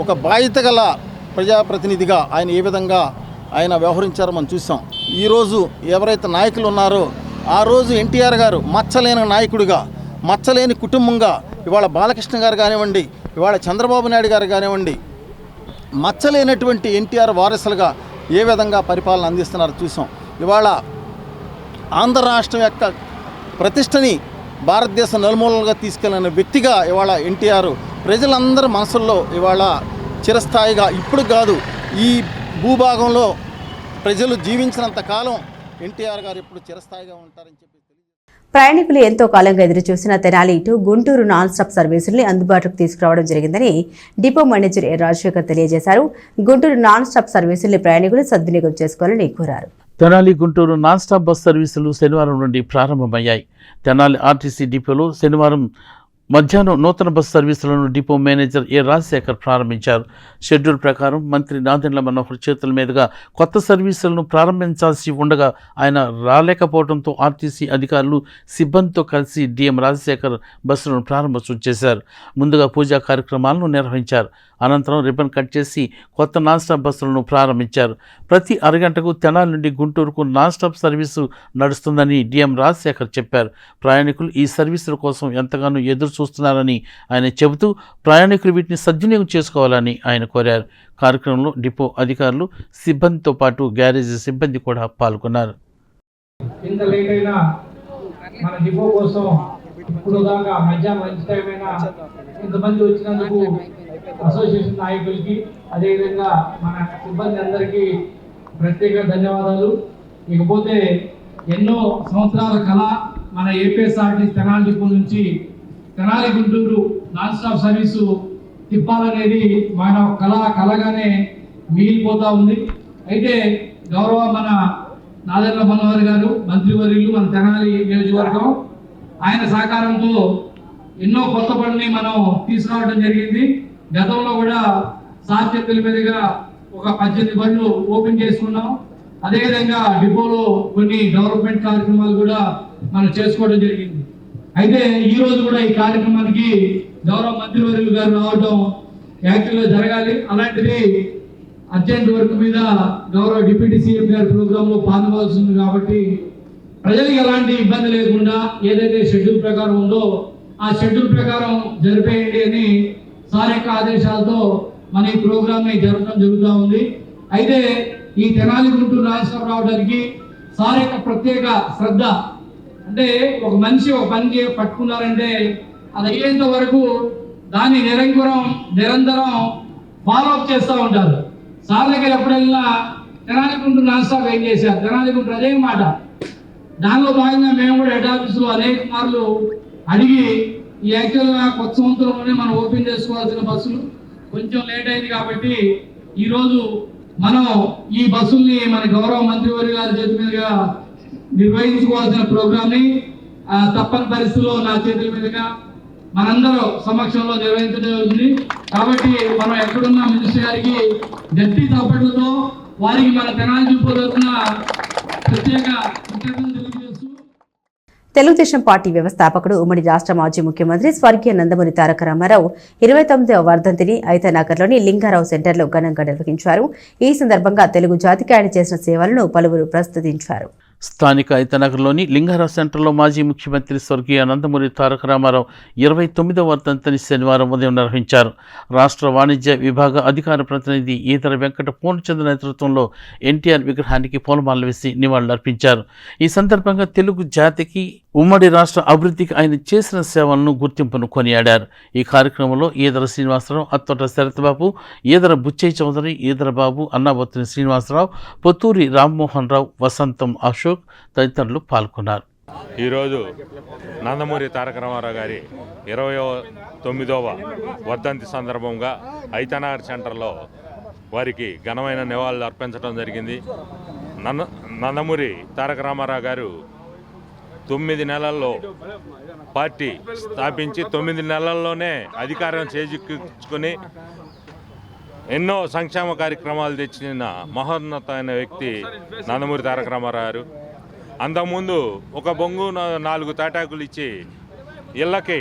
Speaker 10: ఒక బాధ్యత గల ప్రజాప్రతినిధిగా ఆయన ఏ విధంగా ఆయన వ్యవహరించారో మనం చూసాం. ఈరోజు ఎవరైతే నాయకులు ఉన్నారో ఆ రోజు ఎన్టీఆర్ గారు మచ్చలేని నాయకుడిగా, మచ్చలేని కుటుంబంగా, ఇవాళ బాలకృష్ణ గారు కానివ్వండి, ఇవాళ చంద్రబాబు నాయుడు గారు కానివ్వండి, మచ్చలేనటువంటి ఎన్టీఆర్ వారసులుగా ఏ విధంగా పరిపాలన అందిస్తున్నారో చూసాం. ఇవాళ ఆంధ్ర రాష్ట్రం యొక్క ప్రతిష్టని భారతదేశం నలుమూలలుగా తీసుకెళ్లిన వ్యక్తిగా ఇవాళ ఎన్టీఆర్ ప్రజలందరి మనసుల్లో ఇవాళ చిరస్థాయిగా, ఇప్పుడు కాదు ఈ భూభాగంలో ప్రజలు జీవించినంత కాలం ఎన్టీఆర్ గారు ఇప్పుడు చిరస్థాయిగా ఉంటారని చెప్పి
Speaker 1: ప్రయాణికులు ఎంతో కాలంగా ఎదురుచూసిన Tenali to Guntur non stop సర్వీసుల్ని అందుబాటులోకి తీసుకురావడం జరిగిందని డిపో మేనేజర్ ఏ రాజశేఖర్ తెలియజేశారు. గుంటూరు నాన్ స్టాప్ సర్వీసుల్ని ప్రయాణికులు సద్వినియోగం చేసుకోవాలని కోరారు.
Speaker 2: Tenali Guntur non stop bus సర్వీసులు శనివారం నుండి ప్రారంభమయ్యాయి. తెనాలి ఆర్టీసీ డిపోలో శనివారం మధ్యాహ్నం నూతన బస్సు సర్వీసులను డిపో మేనేజర్ ఏ రాజశేఖర్ ప్రారంభించారు. షెడ్యూల్ ప్రకారం మంత్రి నాదెండ్ల మనోహర్ చేతుల మీదుగా కొత్త సర్వీసులను ప్రారంభించాల్సి ఉండగా ఆయన రాలేకపోవడంతో ఆర్టీసీ అధికారులు సిబ్బందితో కలిసి డిఎం రాజశేఖర్ బస్సులను ప్రారంభోత్సవం చేశారు. ముందుగా పూజా కార్యక్రమాలను నిర్వహించారు. అనంతరం రిబ్బన్ కట్ చేసి కొత్త నాన్ స్టాప్ బస్సులను ప్రారంభించారు. ప్రతి అరగంటకు తెనాలి నుండి గుంటూరుకు నాన్ స్టాప్ సర్వీసు నడుస్తుందని డిఎం రాజశేఖర్ చెప్పారు. ప్రయాణికులు ఈ సర్వీసుల కోసం ఎంతగానో ఎదురు చూస్తున్నారని ఆయన చెబుతూ ప్రయాణికులు వీటిని సద్వినియోగం చేసుకోవాలని ఆయన కోరారు. కార్యక్రమంలో డిపో అధికారులు సిబ్బందితో పాటు గ్యారేజీ సిబ్బంది కూడా పాల్గొన్నారు.
Speaker 11: ఇంత లేట్ అయినా మన డిపో కోసం ఇప్పుడు దాకా మధ్యాహ్నం లంచ్ టైం అయినా ఇంతమంది వచ్చినందుకు అసోసియేషన్ నాయకులకి అదేవిధంగా మన సిబ్బంది అందరికీ ప్రత్యేక ధన్యవాదాలు. ఇకపోతే ఎన్నో సంవత్సరాల కళ మన ఏపీఎస్ఆర్టీ తెనాలి డిపో నుంచి Tenali Guntur non stop service తిప్పాలనేది మన కళగానే మిగిలిపోతూ ఉంది. అయితే గౌరవ మన నాదెండ్ల మనోహర్ గారు మంత్రివర్యులు, మన తెనాలి నియోజకవర్గం ఆయన సహకారంతో ఎన్నో కొత్త పనుల్ని మనం తీసుకురావడం జరిగింది. గతంలో కూడా సార్ చేతుల మీదుగా ఒక 18 బండ్లు ఓపెన్ చేసుకున్నాం. అదేవిధంగా డిపోలో కొన్ని డెవలప్మెంట్ కార్యక్రమాలు కూడా మనం చేసుకోవడం జరిగింది. అయితే ఈ రోజు కూడా ఈ కార్యక్రమానికి గౌరవ మంత్రివర్యులు గారు రావడం యాక్చువల్గా జరగాలి. అలాంటిది అర్జెంట్ వర్క్ మీద గౌరవ డిప్యూటీ సీఎం గారి ప్రోగ్రాంలో పాల్గొనవలసి ఉంది. కాబట్టి ప్రజలకు ఎలాంటి ఇబ్బంది లేకుండా ఏదైతే షెడ్యూల్ ప్రకారం ఉందో ఆ షెడ్యూల్ ప్రకారం జరిపేయండి అని సార్ యొక్క ఆదేశాలతో మన ఈ ప్రోగ్రామ్ని జరపడం జరుగుతూ ఉంది. అయితే ఈ తెనాలి గుంటూరు రాష్ట్రం రావడానికి సార్ యొక్క ప్రత్యేక శ్రద్ధ, అంటే ఒక మనిషి ఒక పని పట్టుకున్నారంటే అది అయ్యేంత వరకు దాన్ని నిరంతరం ఫాలోఅప్ చేస్తూ ఉంటారు. సార్ దగ్గర ఎప్పుడైనా తెనాలి గుంటూరు రాష్ట్రం ఏం చేశారు, తెనాలి గుంటూరు అదే మాట. దానిలో భాగంగా మేము కూడా హెడ్ ఆఫీసులో అనేక మార్లు అడిగి ఈ యాక్చువల్గా కొత్త సంవత్సరంలోనే మనం ఓపెన్ చేసుకోవాల్సిన బస్సులు కొంచెం లేట్ అయింది. కాబట్టి ఈరోజు మనం ఈ బస్సుల్ని మన గౌరవ మంత్రివర్య గారి చేతి మీదుగా నిర్వహించుకోవాల్సిన ప్రోగ్రామ్ని తప్పని పరిస్థితుల్లో నా చేతుల మీదుగా మనందరూ సమక్షంలో నిర్వహించడం జరుగుతుంది. కాబట్టి మనం ఎక్కడున్న మినిస్టర్ గారికి గట్టి చప్పట్లతో వారికి మన తెనాలి డిపో తరఫున ప్రత్యేక కృతజ్ఞతలు తెలియజేస్తూ
Speaker 1: తెలుగుదేశం పార్టీ వ్యవస్థాపకుడు ఉమ్మడి రాష్ట్ర మాజీ ముఖ్యమంత్రి స్వర్గీయ నందమూరి తారక రామారావు 29వ వర్ధంతిని ఐతనగర్లోని లింగారావు సెంటర్లో ఘనంగా నిర్వహించారు. ఈ సందర్భంగా తెలుగు జాతికి ఆయన చేసిన సేవలను పలువురు ప్రస్తుతించారు.
Speaker 2: స్థానిక ఐతనగర్లోని లింగారావు సెంటర్లో మాజీ ముఖ్యమంత్రి స్వర్గీయ నందమూరి తారక రామారావు 29వ వర్ధంతిని శనివారం ఉదయం నిర్వహించారు. రాష్ట్ర వాణిజ్య విభాగ అధికార ప్రతినిధి ఈతర వెంకట పూర్ణచంద్ర నేతృత్వంలో ఎన్టీఆర్ విగ్రహానికి పూలమాలలు వేసి నివాళులర్పించారు. ఈ సందర్భంగా తెలుగు జాతికి ఉమ్మడి రాష్ట్ర అభివృద్ధికి ఆయన చేసిన సేవలను గుర్తింపును కొనియాడారు. ఈ కార్యక్రమంలో ఈదర శ్రీనివాసరావు, అత్తోట శరత్బాబు, ఈదర బుచ్చయ్య చౌదరి, ఈదర బాబు, అన్నాబొత్తిని శ్రీనివాసరావు, పొత్తూరి రామ్మోహన్ రావు, వసంతం అశోక్ తదితరులు పాల్గొన్నారు.
Speaker 12: ఈరోజు నందమూరి తారక రామారావు గారి 29వ వర్ధంతి సందర్భంగా ఐతనగర్ సెంటర్లో వారికి ఘనమైన నివాళులు అర్పించడం జరిగింది. నందమూరి తారక రామారావు గారు 9 నెలల్లో పార్టీ స్థాపించి 9 నెలల్లోనే అధికారం చేజిక్కించుకొని ఎన్నో సంక్షేమ కార్యక్రమాలు తెచ్చిన మహోన్నతమైన వ్యక్తి నందమూరి తారక రామారావు గారు. అంతకుముందు ఒక బొంగు 4 తాటాకులు ఇచ్చి ఇళ్ళకి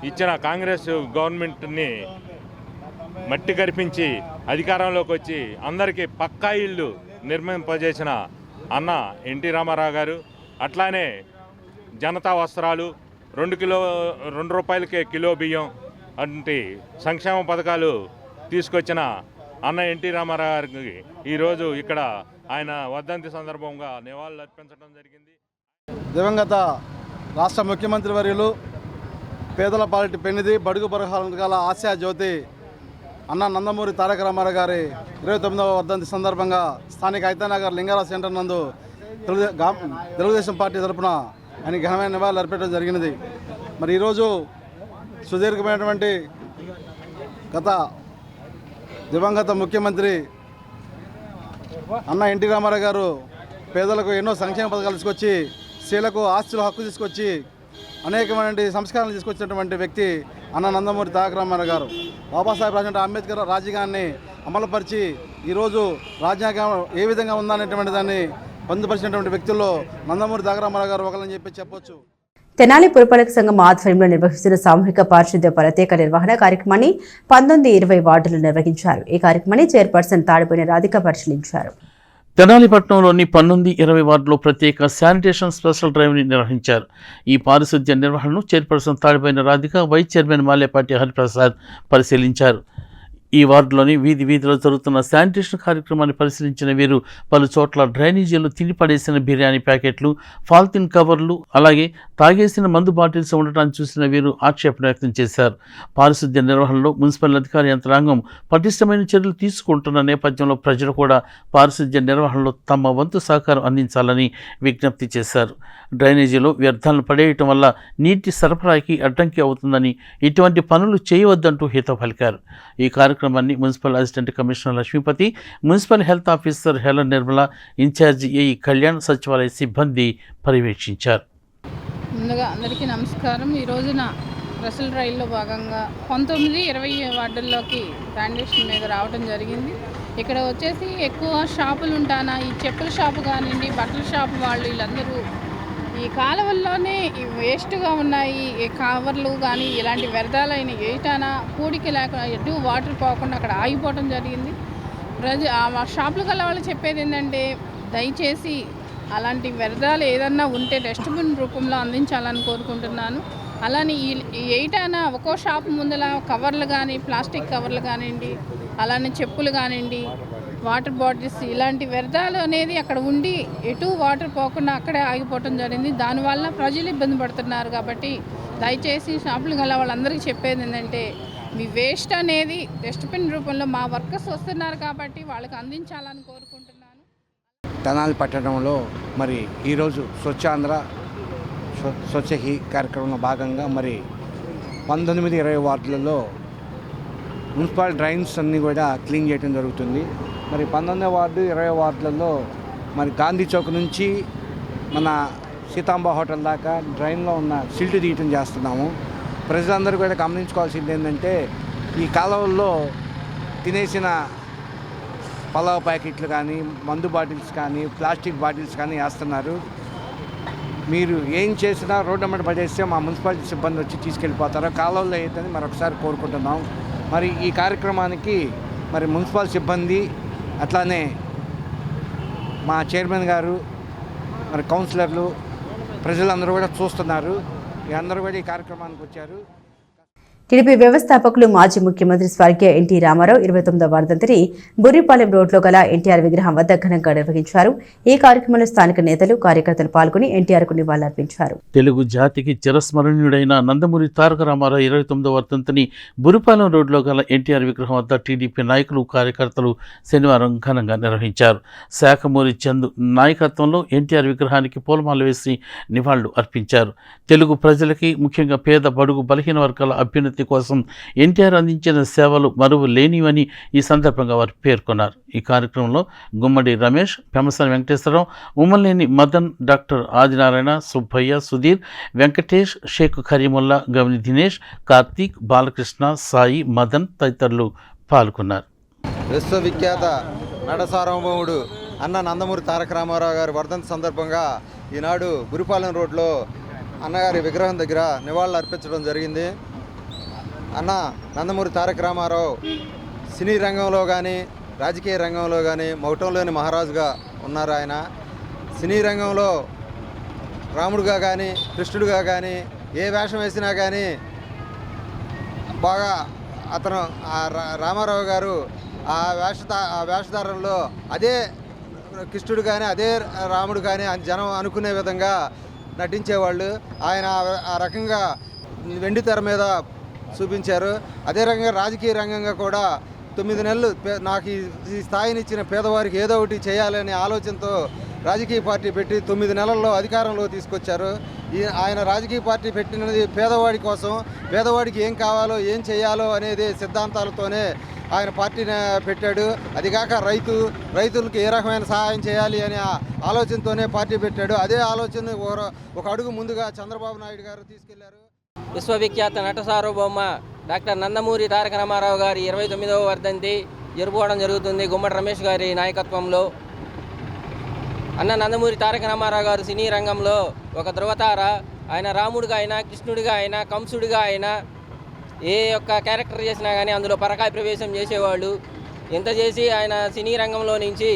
Speaker 12: ఇచ్చిన కాంగ్రెస్ గవర్నమెంట్ని మట్టి కరిపించి అధికారంలోకి వచ్చి అందరికీ పక్కా ఇళ్ళు నిర్మింపజేసిన అన్న ఎన్టీ రామారావు గారు. అట్లానే జనతా వస్త్రాలు, 2 రూపాయలకే కిలో బియ్యం వంటి సంక్షేమ పథకాలు తీసుకొచ్చిన అన్న ఎన్టీ రామారావు గారికి ఈరోజు ఇక్కడ ఆయన వర్ధంతి సందర్భంగా నివాళులు అర్పించడం జరిగింది.
Speaker 10: దివంగత రాష్ట్ర ముఖ్యమంత్రి వర్యులు, పేదల పాలిటి పెన్నిది, బడుగు బరహాల ఆశా జ్యోతి అన్న నందమూరి తారక రామారావు గారి 29వ వర్ధంతి సందర్భంగా స్థానిక ఐతనగర్ లింగారావు సెంటర్ నందు తెలుగుదేశం పార్టీ తరఫున ఆయన ఘనమైన నివాళులు అర్పించడం జరిగినది. మరి ఈరోజు సుదీర్ఘమైనటువంటి గత దివంగత ముఖ్యమంత్రి అన్న ఎన్టీ రామారావు గారు పేదలకు ఎన్నో సంక్షేమ పథకాలు తీసుకొచ్చి, స్త్రీలకు ఆస్తుల హక్కు తీసుకొచ్చి
Speaker 13: అనేకమైన సంస్కారాలు తీసుకొచ్చినటువంటి వ్యక్తి అన్న నందమూరి తారక రామారావు గారు. బాబాసాహెబ్ రాజేంద్ర అంబేద్కర్ రాజ్యాంగాన్ని అమలుపరిచి ఈరోజు రాజ్యాంగం ఏ విధంగా ఉందనేటువంటి దాన్ని పొందుపరిచినటువంటి వ్యక్తుల్లో నందమూరి తారక రామారావు గారు ఒకరని చెప్పొచ్చు.
Speaker 1: తెనాలి పురపాలక సంఘం ఆధ్వర్యంలో నిర్వహిస్తున్న సామూహిక పారిశుద్ధ్య ప్రత్యేక నిర్వహణ కార్యక్రమాన్ని 19-20 వార్డులు నిర్వహించారు. ఈ కార్యక్రమాన్ని చైర్పర్సన్ తాడిపోయిన రాధిక పరిశీలించారు.
Speaker 2: తెనాలి పట్టణంలోని 19-20 వార్డులో ప్రత్యేక శానిటేషన్ స్పెషల్ డ్రైవ్ని నిర్వహించారు. ఈ పారిశుద్ధ్య నిర్వహణను chairperson Tadipoyina Radhika, vice chairman Malepati Hariprasad పరిశీలించారు. ఈ వార్డులోని వీధిలో జరుగుతున్న శానిటేషన్ కార్యక్రమాన్ని పరిశీలించిన వీరు పలు చోట్ల డ్రైనేజీలు తిని పడేసిన బిర్యానీ ప్యాకెట్లు, పాలిథిన్ కవర్లు, అలాగే తాగేసిన మందు బాటిల్స్ ఉండటాన్ని చూసిన వీరు ఆక్షేపణ వ్యక్తం చేశారు. పారిశుద్ధ్య నిర్వహణలో మున్సిపల్ అధికార యంత్రాంగం పటిష్టమైన చర్యలు తీసుకుంటున్న నేపథ్యంలో ప్రజలు కూడా పారిశుద్ధ్య నిర్వహణలో తమ వంతు సహకారం అందించాలని విజ్ఞప్తి చేశారు. డ్రైనేజీలో వ్యర్థాలను పడేయటం వల్ల నీటి సరఫరాకి అడ్డంకి అవుతుందని, ఇటువంటి పనులు చేయవద్దంటూ హితవు పలికారు. ఈ కార్యక్రమాన్ని municipal assistant commissioner Lakshmipathi, municipal health officer Helen Nirmala, incharge AE Kalyan, సచివాలయ సిబ్బంది పర్యవేక్షించారు.
Speaker 3: ముందుగా అందరికీ నమస్కారం. ఈ రోజున స్పెషల్ డ్రైవ్లో భాగంగా 19-20 వార్డుల్లోకి శానిటేషన్ మీద రావడం జరిగింది. ఇక్కడ వచ్చేసి ఎక్కువ షాపులు ఉంటానా, ఈ చెప్పుల షాపు కానివ్వండి, బట్టల షాపు వాళ్ళు వీళ్ళందరూ ఈ కాలువల్లోనే వేస్ట్గా ఉన్నాయి ఈ కవర్లు కానీ ఇలాంటి వ్యర్థాలైన ఏటానా పూడికి లేకుండా ఎటు వాటర్ పోకుండా అక్కడ ఆగిపోవడం జరిగింది. ఆ షాపులు గల వాళ్ళు చెప్పేది ఏంటంటే, దయచేసి అలాంటి వ్యర్థాలు ఏదన్నా ఉంటే డస్ట్బిన్ రూపంలో అందించాలని కోరుకుంటున్నాను. అలానే ఈ ఏటానా ఒక్కో షాపు ముందల కవర్లు కానీ, ప్లాస్టిక్ కవర్లు కానివ్వండి, అలానే చెప్పులు కానివ్వండి, వాటర్ బాటిల్స్ ఇలాంటి వ్యర్థాలు అనేది అక్కడ ఉండి ఎటు వాటర్ పోకుండా అక్కడే ఆగిపోవటం జరిగింది. దానివల్ల ప్రజలు ఇబ్బంది పడుతున్నారు. కాబట్టి దయచేసి షాపులు గల వాళ్ళందరికీ చెప్పేది ఏంటంటే, మీ వేస్ట్ అనేది డస్ట్బిన్ రూపంలో మా వర్కర్స్ వస్తున్నారు కాబట్టి వాళ్ళకి అందించాలని కోరుకుంటున్నాను.
Speaker 4: తెనాలి పట్టణంలో మరి ఈరోజు స్వచ్ఛాంధ్ర స్వచ్ఛ హీ కార్యక్రమంలో భాగంగా మరి 19-20 వార్డులలో మున్సిపల్ డ్రైన్స్ అన్నీ కూడా క్లీన్ చేయడం జరుగుతుంది. మరి 19వ వార్డు 20 వార్డులలో మరి గాంధీ చౌక్ నుంచి మన సీతాంబ హోటల్ దాకా డ్రైన్లో ఉన్న సిల్ట్ తీయటం చేస్తున్నాము. ప్రజలందరూ కూడా గమనించుకోవాల్సింది ఏంటంటే, ఈ కాలువల్లో తినేసిన పలావ్ ప్యాకెట్లు కానీ, మందు బాటిల్స్ కానీ, ప్లాస్టిక్ బాటిల్స్ కానీ వేస్తున్నారు. మీరు ఏం చేసినా రోడ్డు అమ్మట పడేస్తే మా మున్సిపాలిటీ సిబ్బంది వచ్చి తీసుకెళ్ళిపోతారు. కాలువల్లో వేయద్దని మరొకసారి కోరుకుంటున్నాం. మరి ఈ కార్యక్రమానికి మరి మున్సిపల్ సిబ్బంది, అట్లానే మా చైర్మన్ గారు, మరి కౌన్సిలర్లు, ప్రజలందరూ కూడా చూస్తున్నారు. అందరూ కూడా ఈ కార్యక్రమానికి వచ్చారు.
Speaker 1: టీడీపీ వ్యవస్థాపకులు మాజీ ముఖ్యమంత్రి స్వర్గీయ ఎన్టీ రామారావు 29వ వర్ధంతిని బుర్రిపాలెం రోడ్లో గల ఎన్టీఆర్ విగ్రహం వద్ద ఘనంగా నిర్వహించారు. ఈ కార్యక్రమంలో స్థానిక నేతలు, కార్యకర్తలు పాల్గొని ఎన్టీఆర్కు నివాళులర్పించారు.
Speaker 2: తెలుగు జాతికి చిరస్మరణీయుడైన నందమూరి తారక రామారావు 29వ వర్ధంతిని బుర్రిపాలెం రోడ్లో గల ఎన్టీఆర్ విగ్రహం వద్ద టీడీపీ నాయకులు, కార్యకర్తలు శనివారం ఘనంగా నిర్వహించారు. శాఖమూరి చందు నాయకత్వంలో ఎన్టీఆర్ విగ్రహానికి పూలమాల వేసి నివాళులు అర్పించారు. తెలుగు ప్రజలకి, ముఖ్యంగా పేద, బడుగు, బలహీన వర్గాల అభ్యున్నతి కోసం ఎన్టీఆర్ అందించిన సేవలు మరువు లేనివని ఈ సందర్భంగా వారు పేర్కొన్నారు. ఈ కార్యక్రమంలో గుమ్మడి రమేష్, పెమసాని వెంకటేశ్వరరావు, ఉమ్మలేని మదన్, డాక్టర్ ఆదినారాయణ, సుబ్బయ్య, సుధీర్, వెంకటేష్, షేక్ కరీముల్లా, గవని దినేష్, కార్తీక్, బాలకృష్ణ, సాయి, మదన్ తదితరులు పాల్గొన్నారు.
Speaker 14: విశ్వవిఖ్యాత నట సార్వభౌముడు అన్న నందమూరి తారక రామారావు గారి వర్ధంతి సందర్భంగా ఈనాడు బురిపాలెం రోడ్లో అన్నగారి విగ్రహం దగ్గర నివాళులు అర్పించడం జరిగింది. అన్న నందమూరి తారక రామారావు సినీ రంగంలో కానీ, రాజకీయ రంగంలో కానీ మౌటంలోని మహారాజుగా ఉన్నారు. ఆయన సినీ రంగంలో రాముడుగా కానీ, కృష్ణుడిగా కానీ, ఏ వేషం వేసినా కానీ బాగా అతను రామారావు గారు ఆ వేషధారంలో అదే కృష్ణుడు కానీ, అదే రాముడు కానీ జనం అనుకునే విధంగా నటించేవాళ్ళు. ఆయన ఆ రకంగా వెండి తెర మీద చూపించారు. అదే రకంగా రాజకీయ రంగంగా కూడా 9 నెలలు నాకు ఈ స్థాయినిచ్చిన పేదవారికి ఏదో ఒకటి చేయాలనే ఆలోచనతో రాజకీయ పార్టీ పెట్టి 9 నెలల్లో అధికారంలో తీసుకొచ్చారు. ఆయన రాజకీయ పార్టీ పెట్టినది పేదవాడి కోసం, పేదవాడికి ఏం కావాలో, ఏం చేయాలో అనేది సిద్ధాంతాలతోనే ఆయన పార్టీని పెట్టాడు. అదిగాక రైతులకు ఏ రకమైన సహాయం చేయాలి అనే ఆలోచనతోనే పార్టీ పెట్టాడు. అదే ఆలోచన ఒక అడుగు ముందుగా చంద్రబాబు నాయుడు గారు తీసుకెళ్లారు.
Speaker 15: విశ్వవిఖ్యాత నట సార్వభౌమ డాక్టర్ నందమూరి తారక రామారావు గారి 29వ వర్ధంతి జరుపుకోవడం జరుగుతుంది గుమ్మడి రమేష్ గారి నాయకత్వంలో. అన్న నందమూరి తారక రామారావు గారు సినీ రంగంలో ఒక ధృవతార. ఆయన రాముడిగా అయినా, కృష్ణుడిగా అయినా, కంసుడిగా అయినా ఏ యొక్క క్యారెక్టర్ చేసినా కానీ అందులో పరకాయ ప్రవేశం చేసేవాళ్ళు. ఎంత చేసి ఆయన సినీ రంగంలో నుంచి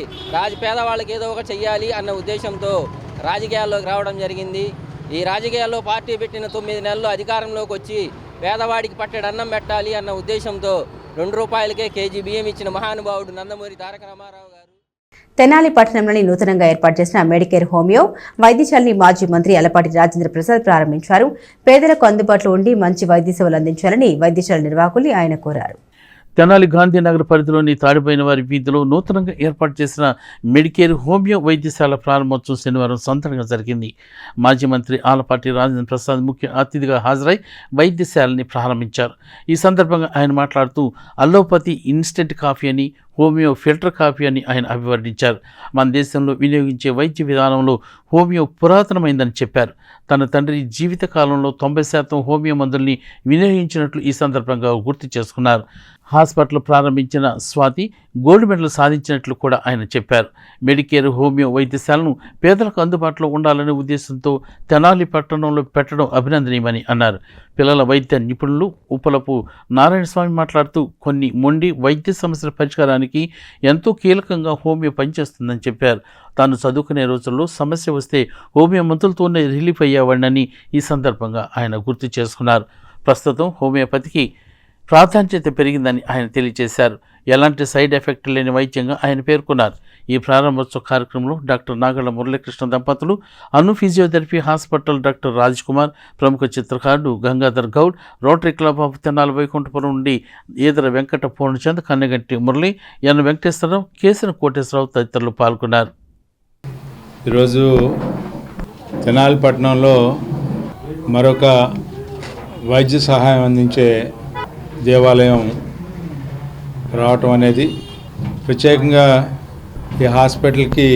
Speaker 15: పేదవాళ్ళకి ఏదో ఒక చెయ్యాలి అన్న ఉద్దేశంతో రాజకీయాల్లోకి రావడం జరిగింది. ఈ రాజకీయాల్లో పార్టీ పెట్టిన 9 నెలలు అధికారంలోకి వచ్చి పేదవాడికి పట్టెడు అన్నం పెట్టాలి అన్న ఉద్దేశంతో ₹2కే కేజీ బియ్యం ఇచ్చిన మహానుభావుడు నందమూరి తారక రామారావు గారు.
Speaker 1: తెనాలి పట్టణంలోని నూతనంగా ఏర్పాటు చేసిన మెడికేర్ హోమియో వైద్యశాలని మాజీ మంత్రి అలపాటి రాజేంద్ర ప్రసాద్ ప్రారంభించారు. పేదలకు అందుబాటులో ఉండి మంచి వైద్య సేవలు అందించాలని వైద్యశాల నిర్వాహకులు ఆయన కోరారు.
Speaker 2: తెనాలి గాంధీనగర్ పరిధిలోని తాడిపోయిన వారి వీధిలో నూతనంగా ఏర్పాటు చేసిన మెడికేర్ హోమియో వైద్యశాల ప్రారంభోత్సవం శనివారం సందడిగా జరిగింది. మాజీ మంత్రి ఆలపాటి రాజేంద్ర ప్రసాద్ ముఖ్య అతిథిగా హాజరై వైద్యశాలని ప్రారంభించారు. ఈ సందర్భంగా ఆయన మాట్లాడుతూ అల్లోపతి ఇన్స్టెంట్ కాఫీ అని, హోమియో ఫిల్టర్ కాఫీ అని ఆయన అభివర్ణించారు. మన దేశంలో వినియోగించే వైద్య విధానంలో హోమియో పురాతనమైందని చెప్పారు. తన తండ్రి జీవితకాలంలో 90% హోమియో మందుల్ని వినియోగించినట్లు ఈ సందర్భంగా గుర్తు చేసుకున్నారు. హాస్పిటల్ ప్రారంభించిన స్వాతి గోల్డ్ మెడల్ సాధించినట్లు కూడా ఆయన చెప్పారు. మెడికేర్ హోమియో వైద్యశాలను పేదలకు అందుబాటులో ఉండాలనే ఉద్దేశంతో తెనాలి పట్టణంలో పెట్టడం అభినందనీయమని అన్నారు. పిల్లల వైద్య నిపుణులు ఉప్పలపు నారాయణస్వామి మాట్లాడుతూ కొన్ని మొండి వైద్య సమస్యల పరిష్కారానికి ఎంతో కీలకంగా హోమియో పనిచేస్తుందని చెప్పారు. తాను చదువుకునే రోజుల్లో సమస్య వస్తే హోమియో మందులతోనే రిలీఫ్ అయ్యేవాడినని ఈ సందర్భంగా ఆయన గుర్తు చేసుకున్నారు. ప్రస్తుతం హోమియోపతికి ప్రాధాన్యత పెరిగిందని ఆయన తెలియజేశారు. ఎలాంటి సైడ్ ఎఫెక్ట్ లేని వైద్యంగా ఆయన పేర్కొన్నారు. ఈ ప్రారంభోత్సవ కార్యక్రమంలో డాక్టర్ నాగళ్ల మురళీకృష్ణ దంపతులు, Anu physiotherapy hospital doctor Raj Kumar, ప్రముఖ చిత్రకారుడు Gangadhar Goud, rotary club of Tenali Vaikunthapuram నుండి ఈదర వెంకట పూర్ణచంద్, కన్నగంటి మురళి, ఎన్ వెంకటేశ్వరరావు, కేసన కోటేశ్వరరావు తదితరులు పాల్గొన్నారు.
Speaker 8: ఈరోజు తెనాలి పట్టణంలో మరొక వైద్య సహాయం అందించే దేవాలయం రావటం అనేది ప్రత్యేకంగా ఈ హాస్పిటల్కి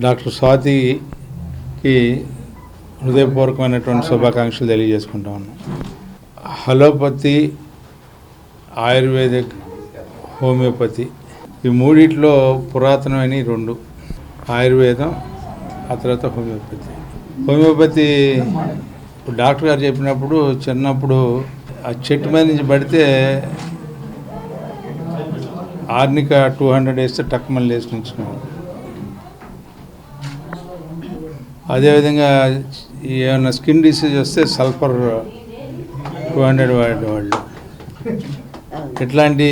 Speaker 8: డాక్టర్ స్వాతికి హృదయపూర్వకమైనటువంటి శుభాకాంక్షలు తెలియజేసుకుంటా ఉన్నాం. అలోపతి, ఆయుర్వేదిక్, హోమియోపతి ఈ మూడిట్లో పురాతనమైన 2 ఆయుర్వేదం, ఆ తర్వాత హోమియోపతి డాక్టర్ గారు చెప్పినప్పుడు చిన్నప్పుడు ఆ చెట్టు మీద నుంచి పడితే ఆర్నిక 200 వేస్తే టక్మని లేచి నుంచున్నాడు. అదేవిధంగా ఏమైనా స్కిన్ డిసీజ్ వస్తే సల్ఫర్ 200 వాడేవాళ్ళు. ఇట్లాంటి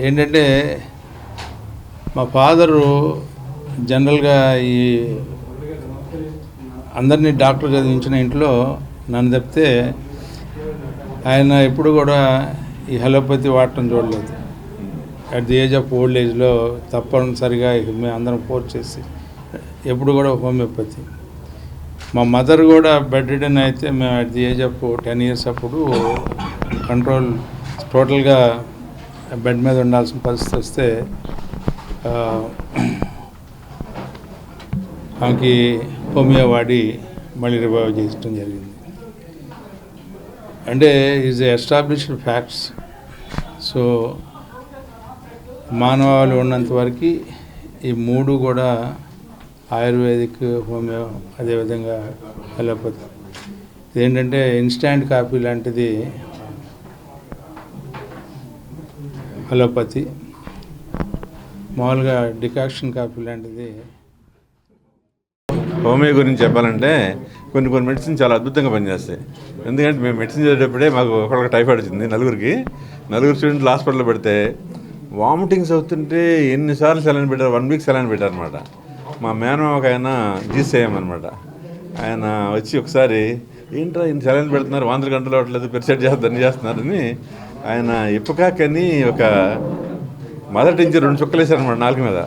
Speaker 8: ఏంటంటే మా ఫాదరు జనరల్గా ఈ అందరినీ డాక్టర్ చదివించిన ఇంట్లో నన్ను తప్పితే ఆయన ఎప్పుడు కూడా ఈ అలోపతి వాడటం చూడలేదు. At the age of old ఏజ్లో తప్పనిసరిగా మేము అందరం ఫోర్స్ చేసి ఎప్పుడు కూడా హోమియోపతి. మా మదర్ కూడా బెడ్ రిడన్ అయితే మేము at the age of 10 years అప్పుడు కంట్రోల్ టోటల్గా బెడ్ మీద ఉండాల్సిన పరిస్థితి వస్తే ఆమెకి హోమియో వాడి మళ్ళీ రివైవ్ చేయడం జరిగింది. అంటే ఈజ్ ఎస్టాబ్లిష్డ్ ఫ్యాక్ట్స్. సో మానవాళి ఉన్నంత వరకు ఈ 3 కూడా ఆయుర్వేదిక్, హోమియో, అదేవిధంగా అలోపతి. ఇదేంటంటే ఇన్స్టాంట్ కాఫీ లాంటిది అలోపతి, మామూలుగా డికాక్షన్ కాఫీ లాంటిది.
Speaker 12: హోమియో గురించి చెప్పాలంటే కొన్ని మెడిసిన్ చాలా అద్భుతంగా పనిచేస్తాయి. ఎందుకంటే మేము మెడిసిన్ చదివేటప్పుడే మాకు ఒకళ్ళకి టైఫాయిడ్ వచ్చింది, నలుగురు స్టూడెంట్లు హాస్పిటల్లో పెడితే వామిటింగ్స్ అవుతుంటే ఎన్నిసార్లు సెలైన్ పెట్టారు, 1 week సెలైన్ పెట్టారనమాట. మా మేనమామకి ఆయన జీసేఎం అనమాట. ఆయన వచ్చి ఒకసారి ఏంట్రా ఇన్ని సెలైన్ పెడుతున్నారు, 100 గంటలు అవ్వట్లేదు, పెరిసెట్ చేస్తున్నారని ఆయన ఇప్పకాకని ఒక మొదటి నుంచి 2 చుక్కలు వేశారనమాట నాలుగు మీద.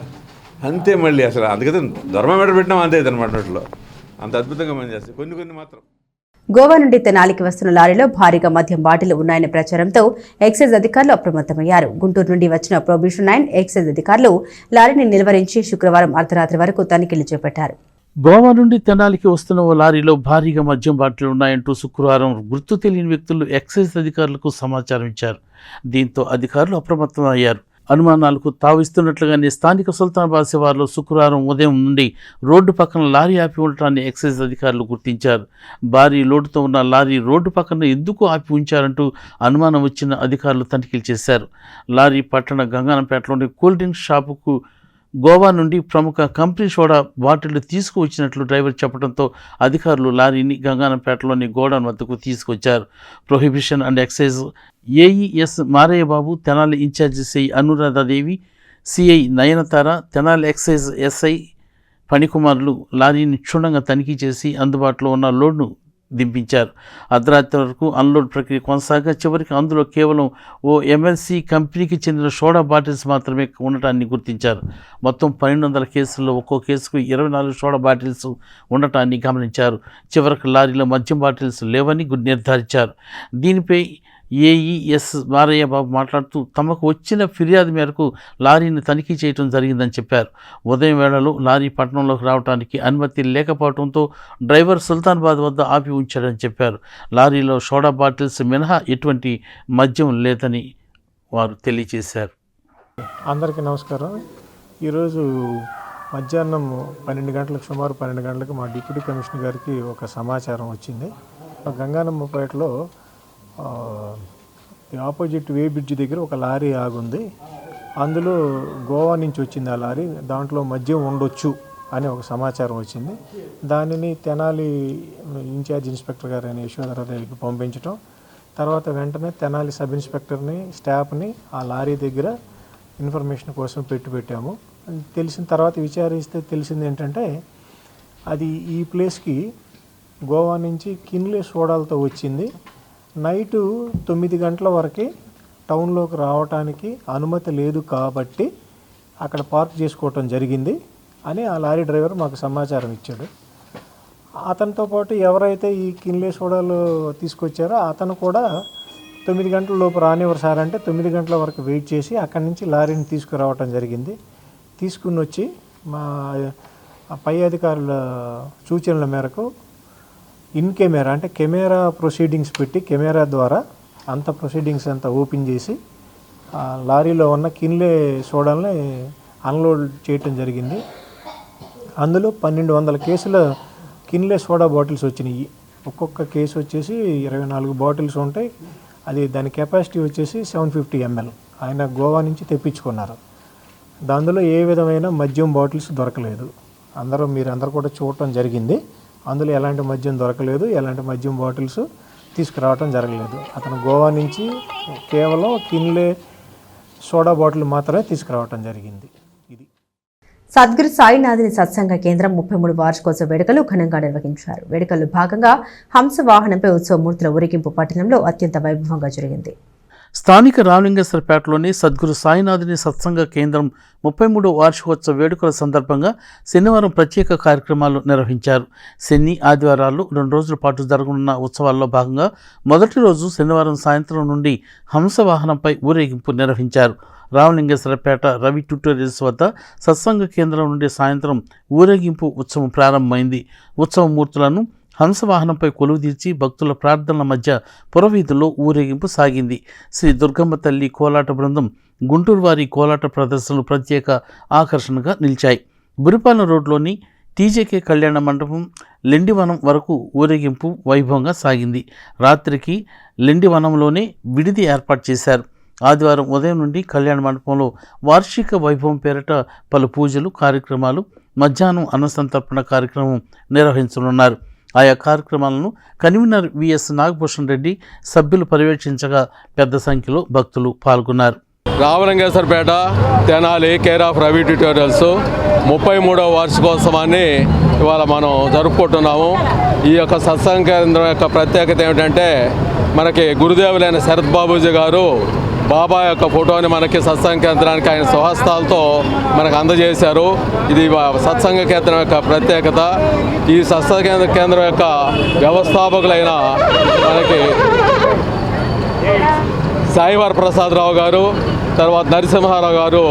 Speaker 12: అంతే మళ్ళీ అసలు అందుకని ధర్మమీటర్ పెట్టినాం అంతే అనమాట. నోట్లో అంత అద్భుతంగా పనిచేస్తాయి. కొన్ని మాత్రం
Speaker 1: గోవా నుండి తెనాలికి వస్తున్న లారీలో భారీగా మద్యం బాటిల్ ఉన్నాయనే ప్రచారంతో ఎక్సైజ్ అధికారులు అప్రమత్తమయ్యారు. గుంటూరు నుండి వచ్చిన ప్రొబిషన్ 9 ఎక్సైజ్ అధికారులు లారీని నిలువరించి శుక్రవారం అర్ధరాత్రి వరకు తనిఖీలు చేపట్టారు.
Speaker 2: గోవా నుండి తెనాలికి వస్తున్న ఓ లారీలో భారీగా మద్యం బాటిల్ ఉన్నాయంటూ శుక్రవారం గుర్తు తెలియని వ్యక్తులు ఎక్సైజ్ అధికారులకు సమాచారం ఇచ్చారు. దీంతో అధికారులు అప్రమత్తమయ్యారు. అనుమానాలకు తావిస్తున్నట్లుగానే స్థానిక సుల్తానాబాద్ శివార్లో శుక్రవారం ఉదయం నుండి రోడ్డు పక్కన లారీ ఆపి ఉండటాన్ని ఎక్సైజ్ అధికారులు గుర్తించారు. భారీ లోడుతో ఉన్న లారీ రోడ్డు పక్కన ఎందుకు ఆపి ఉంచారంటూ అనుమానం వచ్చిన అధికారులు తనిఖీలు చేశారు. లారీ పట్టణ గంగానంపేటలోని కూల్ డ్రింక్స్ షాపుకు గోవా నుండి ప్రముఖ కంపెనీ సోడా బాటిళ్లు తీసుకువచ్చినట్లు డ్రైవర్ చెప్పడంతో అధికారులు లారీని గంగానంపేటలోని గోడౌన్ వద్దకు తీసుకొచ్చారు. Prohibition and excise AES Marayyababu, Tenali incharge CI Anuradhadevi, CI Nayanthara, Tenali excise SI ఫణికుమార్లు లారీని క్షుణ్ణంగా తనిఖీ చేసి అందుబాటులో ఉన్న లోడ్ను దింపించారు. అర్ధరాత్రి వరకు అన్లోడ్ ప్రక్రియ కొనసాగా చివరికి అందులో కేవలం ఓ ఎంఎల్సి కంపెనీకి చెందిన సోడా బాటిల్స్ మాత్రమే ఉండటాన్ని గుర్తించారు. మొత్తం 1200 కేసుల్లో ఒక్కో కేసుకు 24 సోడా బాటిల్స్ ఉండటాన్ని గమనించారు. చివరికి లారీలో మద్యం బాటిల్స్ లేవని నిర్ధారించారు. దీనిపై ఏఈఎస్ మారయ్యబాబు మాట్లాడుతూ తమకు వచ్చిన ఫిర్యాదు మేరకు లారీని తనిఖీ చేయడం జరిగిందని చెప్పారు. ఉదయం వేళలో లారీ పట్టణంలోకి రావడానికి అనుమతి లేకపోవడంతో డ్రైవర్ సుల్తానాబాద్ వద్ద ఆపి ఉంచాడని చెప్పారు. లారీలో సోడా బాటిల్స్ మినహా ఎటువంటి మద్యం లేదని వారు తెలియజేశారు.
Speaker 16: అందరికీ నమస్కారం. ఈరోజు మధ్యాహ్నం 12 గంటలకు సుమారు 12 గంటలకు మా డిప్యూటీ కమిషనర్ గారికి ఒక సమాచారం వచ్చింది. గంగానమ్మపేటలో ఆపోజిట్ వే బ్రిడ్జ్ దగ్గర ఒక లారీ ఆగుంది. అందులో గోవా నుంచి వచ్చింది ఆ లారీ, దాంట్లో మద్యం ఉండొచ్చు అని ఒక సమాచారం వచ్చింది. దానిని తెనాలి ఇన్ఛార్జ్ ఇన్స్పెక్టర్ గారు అయిన యశోధరారెడ్డికి పంపించడం, తర్వాత వెంటనే తెనాలి సబ్ ఇన్స్పెక్టర్ని స్టాఫ్ని ఆ లారీ దగ్గర ఇన్ఫర్మేషన్ కోసం పెట్టాము. తెలిసిన తర్వాత విచారిస్తే తెలిసింది ఏంటంటే అది ఈ ప్లేస్కి గోవా నుంచి కిన్లే సోడాలతో వచ్చింది. నైటు 9 గంటల వరకు టౌన్లోకి రావడానికి అనుమతి లేదు కాబట్టి అక్కడ పార్క్ చేసుకోవటం జరిగింది అని ఆ లారీ డ్రైవర్ మాకు సమాచారం ఇచ్చాడు. అతనితో పాటు ఎవరైతే ఈ కిన్లే సోడాలు తీసుకొచ్చారో అతను కూడా 9 గంటల లోపు రానివ్వరు సార్ అంటే 9 గంటల వరకు వెయిట్ చేసి అక్కడి నుంచి లారీని తీసుకురావటం జరిగింది. తీసుకుని వచ్చి మా పై అధికారుల సూచనల మేరకు ఇన్ కెమెరా అంటే కెమెరా ప్రొసీడింగ్స్ పెట్టి కెమెరా ద్వారా అంత ప్రొసీడింగ్స్ అంతా ఓపెన్ చేసి లారీలో ఉన్న కిన్లే సోడాలని అన్లోడ్ చేయటం జరిగింది. అందులో 1200 కేసుల కిన్లే సోడా బాటిల్స్ వచ్చినాయి. ఒక్కొక్క కేసు వచ్చేసి 24 బాటిల్స్ ఉంటాయి. అది దాని కెపాసిటీ వచ్చేసి 750 ml. ఆయన గోవా నుంచి తెప్పించుకున్నారు. దానిలో ఏ విధమైన మద్యం బాటిల్స్ దొరకలేదు. మీరందరూ కూడా చూడటం జరిగింది. అందులో ఎలాంటి మద్యం దొరకలేదు, ఎలాంటి మద్యం బాటిల్స్ తీసుకురావటం జరగలేదు. అతను గోవా నుంచి కేవలం కిన్లే సోడా బాటిల్ మాత్రమే తీసుకురావటం జరిగింది. ఇది
Speaker 1: సద్గురు సాయినాథుని సత్సంగ కేంద్రం 33 వార్షికోత్సవ వేడుకలు ఘనంగా నిర్వహించారు. వేడుకల్లో భాగంగా హంస వాహనంపై ఉత్సవమూర్తుల ఊరేగింపు పట్టణంలో అత్యంత వైభవంగా జరిగింది.
Speaker 2: స్థానిక రామలింగేశ్వరపేటలోని సద్గురు సాయినాథుని సత్సంగ కేంద్రం 33వ వార్షికోత్సవ వేడుకల సందర్భంగా శనివారం ప్రత్యేక కార్యక్రమాలు నిర్వహించారు. శని ఆదివారాలు 2 రోజుల పాటు జరగనున్న ఉత్సవాల్లో భాగంగా మొదటి రోజు శనివారం సాయంత్రం నుండి హంస వాహనంపై ఊరేగింపు నిర్వహించారు. రామలింగేశ్వరపేట రవి ట్యూటోరియల్స్ వద్ద సత్సంగ కేంద్రం నుండి సాయంత్రం ఊరేగింపు ఉత్సవం ప్రారంభమైంది. ఉత్సవమూర్తులను హంసవాహనంపై కొలువుదీర్చి భక్తుల ప్రార్థనల మధ్య పురవీధుల్లో ఊరేగింపు సాగింది. శ్రీ దుర్గమ్మ తల్లి కోలాట బృందం గుంటూరు వారి కోలాట ప్రదర్శనలు ప్రత్యేక ఆకర్షణగా నిలిచాయి. బురిపాలెం రోడ్లోని టీజేకే కళ్యాణ మండపం లెండివనం వరకు ఊరేగింపు వైభవంగా సాగింది. రాత్రికి లెండివనంలోనే విడిది ఏర్పాటు చేశారు. ఆదివారం ఉదయం నుండి కళ్యాణ మండపంలో వార్షిక వైభవం పేరిట పలు పూజలు కార్యక్రమాలు, మధ్యాహ్నం అన్నసంతర్పణ కార్యక్రమం నిర్వహించనున్నారు. ఆయా కార్యక్రమాలను కన్వీనర్ విఎస్ నాగభూషణ్ రెడ్డి సభ్యులు పర్యవేక్షించగా పెద్ద సంఖ్యలో భక్తులు పాల్గొన్నారు.
Speaker 17: Ramalingeswarapeta Tenali care of Ravi tutorials 33వ వార్షికోత్సవాన్ని ఇవాళ మనం జరుపుకుంటున్నాము. ఈ యొక్క సత్సంగ కేంద్రం యొక్క ప్రత్యేకత ఏమిటంటే మనకి గురుదేవులైన శరత్ బాబూజీ గారు బాబా యొక్క ఫోటోని మనకి సత్సంగ కేంద్రానికి ఆయన స్వహస్తాలతో మనకు అందజేశారు. ఇది సత్సంగ కేంద్రం యొక్క ప్రత్యేకత. ఈ సత్సంగ కేంద్రం యొక్క వ్యవస్థాపకులైన మనకి సాయివార ప్రసాదరావు గారు, తర్వాత నరసింహారావు గారు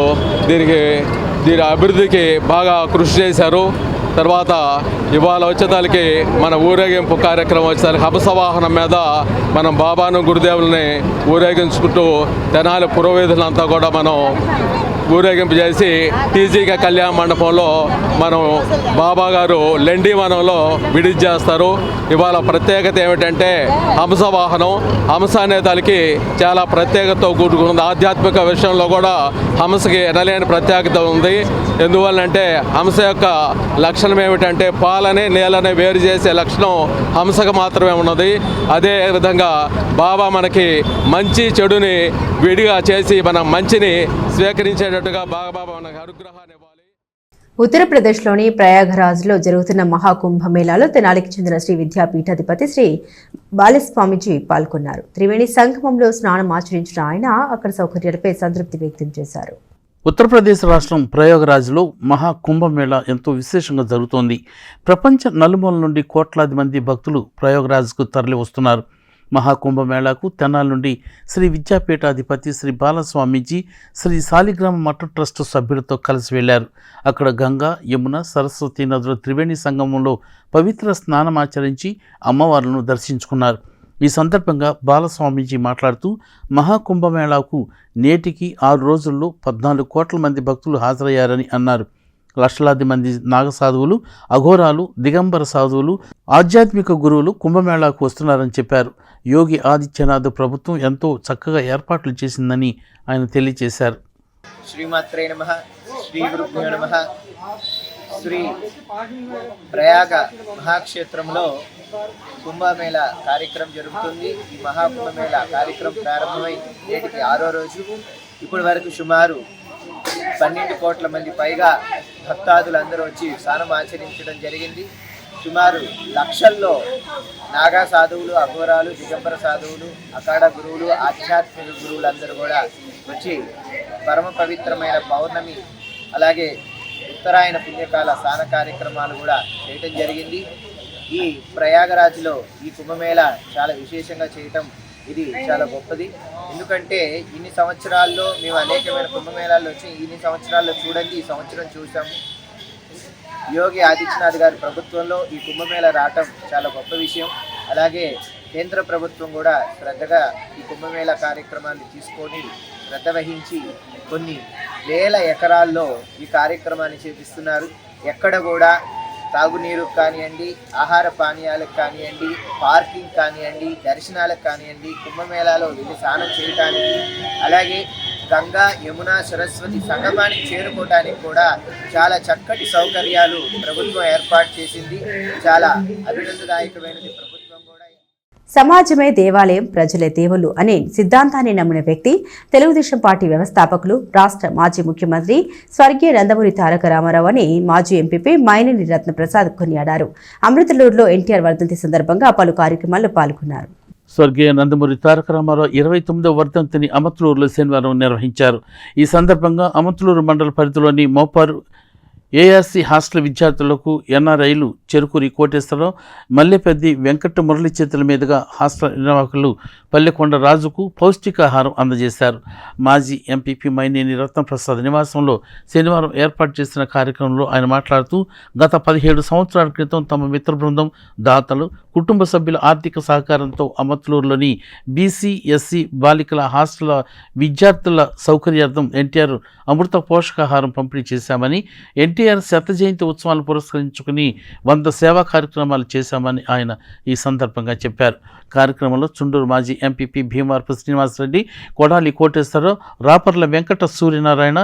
Speaker 17: దీని అభివృద్ధికి బాగా కృషి చేశారు. తర్వాత ఇవాళ వచ్చేదానికి మన ఊరేగింపు కార్యక్రమం వచ్చేదానికి హంసవాహనం మీద మనం బాబాను గురుదేవుల్ని ఊరేగించుకుంటూ తెనాలి పురోవేదులంతా కూడా మనం ఊరేగింపు చేసి టీజీకే కళ్యాణ మండపంలో మనం బాబా గారు లెండి వనంలో విడిది చేస్తారు. ఇవాళ ప్రత్యేకత ఏమిటంటే హంసవాహనం. హంస అనే దానికి చాలా ప్రత్యేకతతో కూడుకుంది. ఆధ్యాత్మిక విషయంలో కూడా హంసకి ఎనలేని ప్రత్యేకత ఉంది. ఎందువల్లంటే హంస యొక్క లక్షణం ఏమిటంటే పాలని నీళ్ళని వేరు చేసే లక్షణం హంసకు మాత్రమే ఉన్నది. అదేవిధంగా బాబా మనకి మంచి చెడుని విడిగా చేసి మన మంచిని స్వీకరించేటట్టుగా బాబా మనకు అనుగ్రహాన్ని ఇవ్వాలి.
Speaker 1: ఉత్తరప్రదేశ్లోని ప్రయాగరాజ్లో జరుగుతున్న మహాకుంభమేళాలో తెనాలికి చెందిన శ్రీ విద్యాపీఠాధిపతి శ్రీ బాలస్వామిజీ పాల్గొన్నారు. త్రివేణి సంగమంలో స్నానం ఆచరించిన ఆయన అక్కడ సౌకర్యాలపై సంతృప్తి వ్యక్తం చేశారు.
Speaker 2: ఉత్తరప్రదేశ్ రాష్ట్రం ప్రయాగరాజ్లో మహాకుంభమేళా ఎంతో విశేషంగా జరుగుతోంది. ప్రపంచ నలుమూల నుండి కోట్లాది మంది భక్తులు ప్రయాగరాజ్కు తరలి వస్తున్నారు. మహాకుంభమేళాకు తెనాలి నుండి శ్రీ విద్యాపీఠాధిపతి శ్రీ బాలస్వామీజీ శ్రీ శాలిగ్రామ మఠ ట్రస్ట్ సభ్యులతో కలిసి వెళ్లారు. అక్కడ గంగా, యమున, సరస్వతి నదుల త్రివేణి సంగమంలో పవిత్ర స్నానమాచరించి అమ్మవార్లను దర్శించుకున్నారు. ఈ సందర్భంగా బాలస్వామీజీ మాట్లాడుతూ మహాకుంభమేళాకు నేటికి 6 రోజుల్లో 14 కోట్ల మంది భక్తులు హాజరయ్యారని అన్నారు. లక్షలాది మంది నాగసాధువులు, అఘోరాలు, దిగంబర సాధువులు, ఆధ్యాత్మిక గురువులు కుంభమేళాకు వస్తున్నారని చెప్పారు. యోగి ఆదిత్యనాథ్ ప్రభుత్వం ఎంతో చక్కగా ఏర్పాట్లు చేసిందని ఆయన తెలియజేశారు.
Speaker 18: శ్రీమాత్రే నమః, శ్రీ గురుభ్యో నమః. శ్రీ ప్రయాగ మహాక్షేత్రంలో కుంభమేళా కార్యక్రమం జరుగుతుంది. ఈ మహాకుంభమేళా కార్యక్రమం ప్రారంభమై నేటికి 6వ రోజు. ఇప్పటి వరకు సుమారు 12 కోట్ల మంది పైగా భక్తాదులు అందరూ వచ్చి స్నానం ఆచరించడం జరిగింది. సుమారు లక్షల్లో నాగా సాధువులు, అఘోరాలు, దిగంబర సాధువులు, అఖాడ గురువులు, ఆధ్యాత్మిక గురువులందరూ కూడా వచ్చి పరమ పవిత్రమైన పౌర్ణమి అలాగే ఉత్తరాయణ పుణ్యకాల స్నాన కార్యక్రమాలు కూడా చేయటం జరిగింది. ఈ ప్రయాగరాజ్లో ఈ కుంభమేళా చాలా విశేషంగా చేయటం ఇది చాలా గొప్పది. ఎందుకంటే ఇన్ని సంవత్సరాల్లో మేము అనేకమైన కుంభమేళాల్లో వచ్చి ఇన్ని సంవత్సరాల్లో చూడండి, ఈ సంవత్సరం చూసాము. యోగి ఆదిత్యనాథ్ గారి ప్రభుత్వంలో ఈ కుంభమేళా రావటం చాలా గొప్ప విషయం. అలాగే కేంద్ర ప్రభుత్వం కూడా శ్రద్ధగా ఈ కుంభమేళా కార్యక్రమాన్ని తీసుకొని శ్రద్ధ వహించి కొన్ని వేల ఎకరాల్లో ఈ కార్యక్రమాన్ని చేపిస్తున్నారు. ఎక్కడ కూడా తాగునీరు కానివ్వండి, ఆహార పానీయాలకు కానివ్వండి, పార్కింగ్ కానివ్వండి, దర్శనాలకు కానివ్వండి, కుంభమేళాలో వెళ్ళి స్నానం చేయడానికి, అలాగే గంగా, యమున, సరస్వతి సంగమానికి చేరుకోవడానికి కూడా చాలా చక్కటి సౌకర్యాలు ప్రభుత్వం ఏర్పాటు చేసింది. చాలా అభినందనదాయకమైనది ప్రభుత్వం కూడా.
Speaker 1: సమాజమే దేవాలయం, ప్రజలే దేవుళ్ళు అనే సిద్ధాంతాన్ని నమ్మిన వ్యక్తి తెలుగుదేశం పార్టీ వ్యవస్థాపకులు, రాష్ట్ర మాజీ ముఖ్యమంత్రి స్వర్గీయ నందమూరి తారక రామారావు అని మాజీ ఎంపీపీ మైనేని రత్నప్రసాద్ కొనియాడారు. అమృతలూరులో ఎన్టీఆర్ వర్ధంతి సందర్భంగా పలు కార్యక్రమాల్లో పాల్గొన్నారు.
Speaker 2: స్వర్గీయ నందమూరి తారక రామారావు 29వ వర్ధంతిని అమృతలూరులో శనివారం నిర్వహించారు. ఈ సందర్భంగా అమృతలూరు మండల పరిధిలోని మోపారు ఏఆర్సీ హాస్టల్ విద్యార్థులకు ఎన్ఆర్ఐలు చెరుకూరి కోటేశ్వరరావు, మల్లెపెద్ది వెంకట మురళి చేతుల మీదుగా హాస్టల్ నిర్వాహకులు పల్లెకొండ రాజుకు పౌష్టికాహారం అందజేశారు. మాజీ ఎంపీపీ మైనేని రత్నప్రసాద్ నివాసంలో శనివారం ఏర్పాటు చేసిన కార్యక్రమంలో ఆయన మాట్లాడుతూ గత 17 సంవత్సరాల క్రితం తమ మిత్ర బృందం, దాతలు, కుటుంబ సభ్యుల ఆర్థిక సహకారంతో అమర్తలూరులోని బీసీ, ఎస్సీ బాలికల హాస్టల్ విద్యార్థుల సౌకర్యార్థం ఎన్టీఆర్ అమృత పోషకాహారం పంపిణీ చేశామని, ఎన్టీఆర్ శత జయంతి ఉత్సవాలను పురస్కరించుకుని 100 సేవా కార్యక్రమాలు చేశామని ఆయన ఈ సందర్భంగా చెప్పారు. కార్యక్రమంలో చుండూరు మాజీ ఎంపీపీ భీమార్పు శ్రీనివాసరెడ్డి, కొడాలి కోటేశ్వరరావు, రాపర్ల వెంకట సూర్యనారాయణ,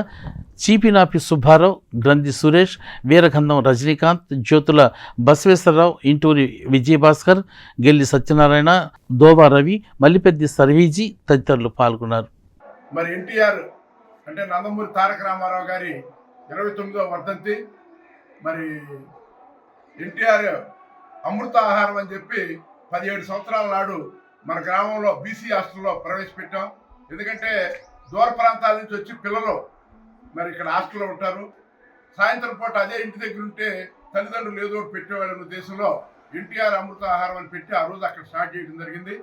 Speaker 2: చీపినాపి సుబ్బారావు, గ్రంథి సురేష్, వీరగంధం రజనీకాంత్, జ్యోతుల బసవేశ్వరరావు, ఇంటూరి విజయభాస్కర్, గెల్లి సత్యనారాయణ, దోబా రవి, మల్లిపెద్ది సర్వీజీ తదితరులు పాల్గొన్నారు.
Speaker 19: మరి ఎన్టీఆర్ అంటే నందమూరి తారక రామారావు గారి 29వ వర్ధంతి. మరి ఎన్టీఆర్ అమృత ఆహారం అని చెప్పి 17 సంవత్సరాల నాడు మన గ్రామంలో బీసీ హాస్టల్లో ప్రవేశపెట్టాం. ఎందుకంటే దూర ప్రాంతాల నుంచి వచ్చి పిల్లలు మరి ఇక్కడ హాస్టల్లో ఉంటారు. సాయంత్రం పూట అదే ఇంటి దగ్గర ఉంటే తల్లిదండ్రులు ఏదో ఒకటి పెట్టేవాళ్ళ ఉద్దేశంలో ఎన్టీఆర్ అమృత ఆహారం అని పెట్టి ఆ రోజు అక్కడ స్టార్ట్ చేయడం జరిగింది.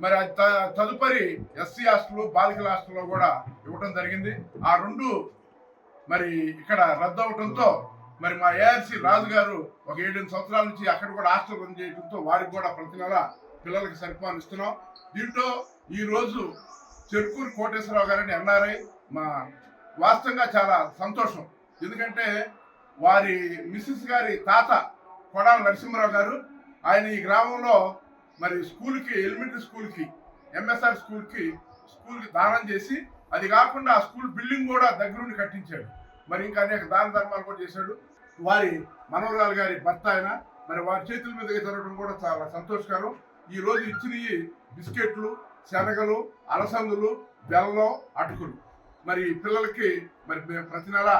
Speaker 19: మరి అది తదుపరి ఎస్సీ హాస్టల్, బాలికల హాస్టల్లో కూడా ఇవ్వటం జరిగింది. ఆ రెండు మరి ఇక్కడ రద్దు అవడంతో మరి మా ఏఆర్సీ రాజు గారు ఒక 7 సంవత్సరాల నుంచి అక్కడ కూడా హాస్టల్ రన్ చేయడంతో వారికి కూడా ప్రతి నెల పిల్లలకి సరిపాలు ఇస్తున్నాం. దీంట్లో ఈరోజు చెరుకూరు కోటేశ్వరరావు గారని ఎన్ఆర్ఐ మా వాస్తవంగా చాలా సంతోషం. ఎందుకంటే వారి మిస్సెస్ గారి తాత కొడాల నరసింహరావు గారు ఆయన ఈ గ్రామంలో మరి స్కూల్కి, ఎలిమెంటరీ స్కూల్కి, ఎంఎస్ఆర్ స్కూల్కి దానం చేసి అది కాకుండా ఆ స్కూల్ బిల్డింగ్ కూడా దగ్గరుండి కట్టించాడు. మరి ఇంకా అనేక దాన ధర్మాలు కూడా చేశాడు. వారి మనవరాలు గారి భర్త ఆయన మరి వారి చేతుల మీదుగా జరగడం కూడా చాలా సంతోషకరం. ఈ రోజు ఇచ్చిన బిస్కెట్లు, శనగలు, అలసందులు, బెల్లం, అటుకులు మరి పిల్లలకి మరి మేము ప్రతి నెల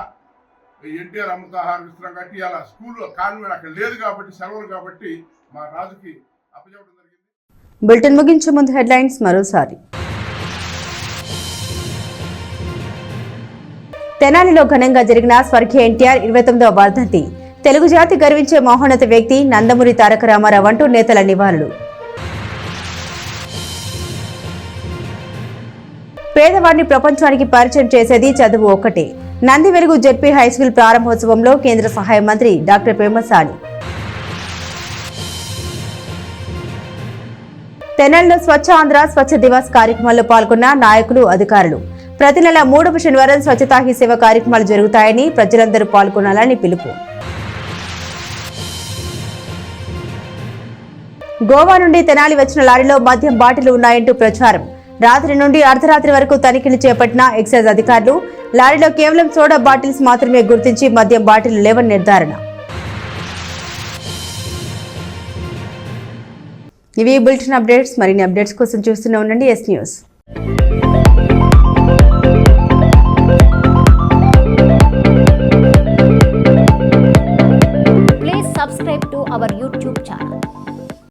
Speaker 19: ఎన్టీఆర్ అమృత ఆహారం ఇస్తున్నాం. కాబట్టి అలా స్కూల్ కాన్వెంట్ అక్కడ లేదు కాబట్టి, సెలవులు కాబట్టి మా రాజుకి అప్పచెప్పడం జరిగింది.
Speaker 1: బులెటిన్ ముగించే ముందు హెడ్లైన్స్ మరోసారి. తెనాలిలో ఘనంగా జరిగిన స్వర్గీయ ఎన్టీఆర్ 29వ వర్ధంతి. తెలుగు జాతి గర్వించే మహోన్నత వ్యక్తి నందమూరి తారక రామారావు అంటూ నేతల నివాళులు. పేదవాడిని ప్రపంచానికి పరిచయం చేసేది చదువు ఒక్కటే. నంది వెలుగు జెడ్పీ హైస్కూల్ ప్రారంభోత్సవంలో కేంద్ర సహాయ మంత్రి డాక్టర్ పేమసాని. తెనాలిలో స్వచ్ఛ ఆంధ్ర స్వచ్ఛ దివస్ కార్యక్రమాల్లో పాల్గొన్న నాయకులు, అధికారులు. ప్రతి నెల 3వ శనివారం స్వచ్ఛతా హీ సేవ కార్యక్రమాలు జరుగుతాయని, ప్రజలందరూ పాల్గొనాలని పిలుపు. గోవా నుండి తెనాలి వచ్చిన లారీలో మద్యం బాటిల్ ఉన్నాయంటూ ప్రచారం. రాత్రి నుండి అర్ధరాత్రి వరకు తనిఖీలు చేపట్టిన ఎక్సైజ్ అధికారులు. లారీలో కేవలం సోడా బాటిల్స్ మాత్రమే గుర్తించి మద్యం బాటిల్ లేవని నిర్ధారణ. ఇవి బులెటిన్ అప్డేట్స్. మరిన్ని అప్డేట్స్ కోసం చూస్తూనే ఉండండి ఎస్ న్యూస్.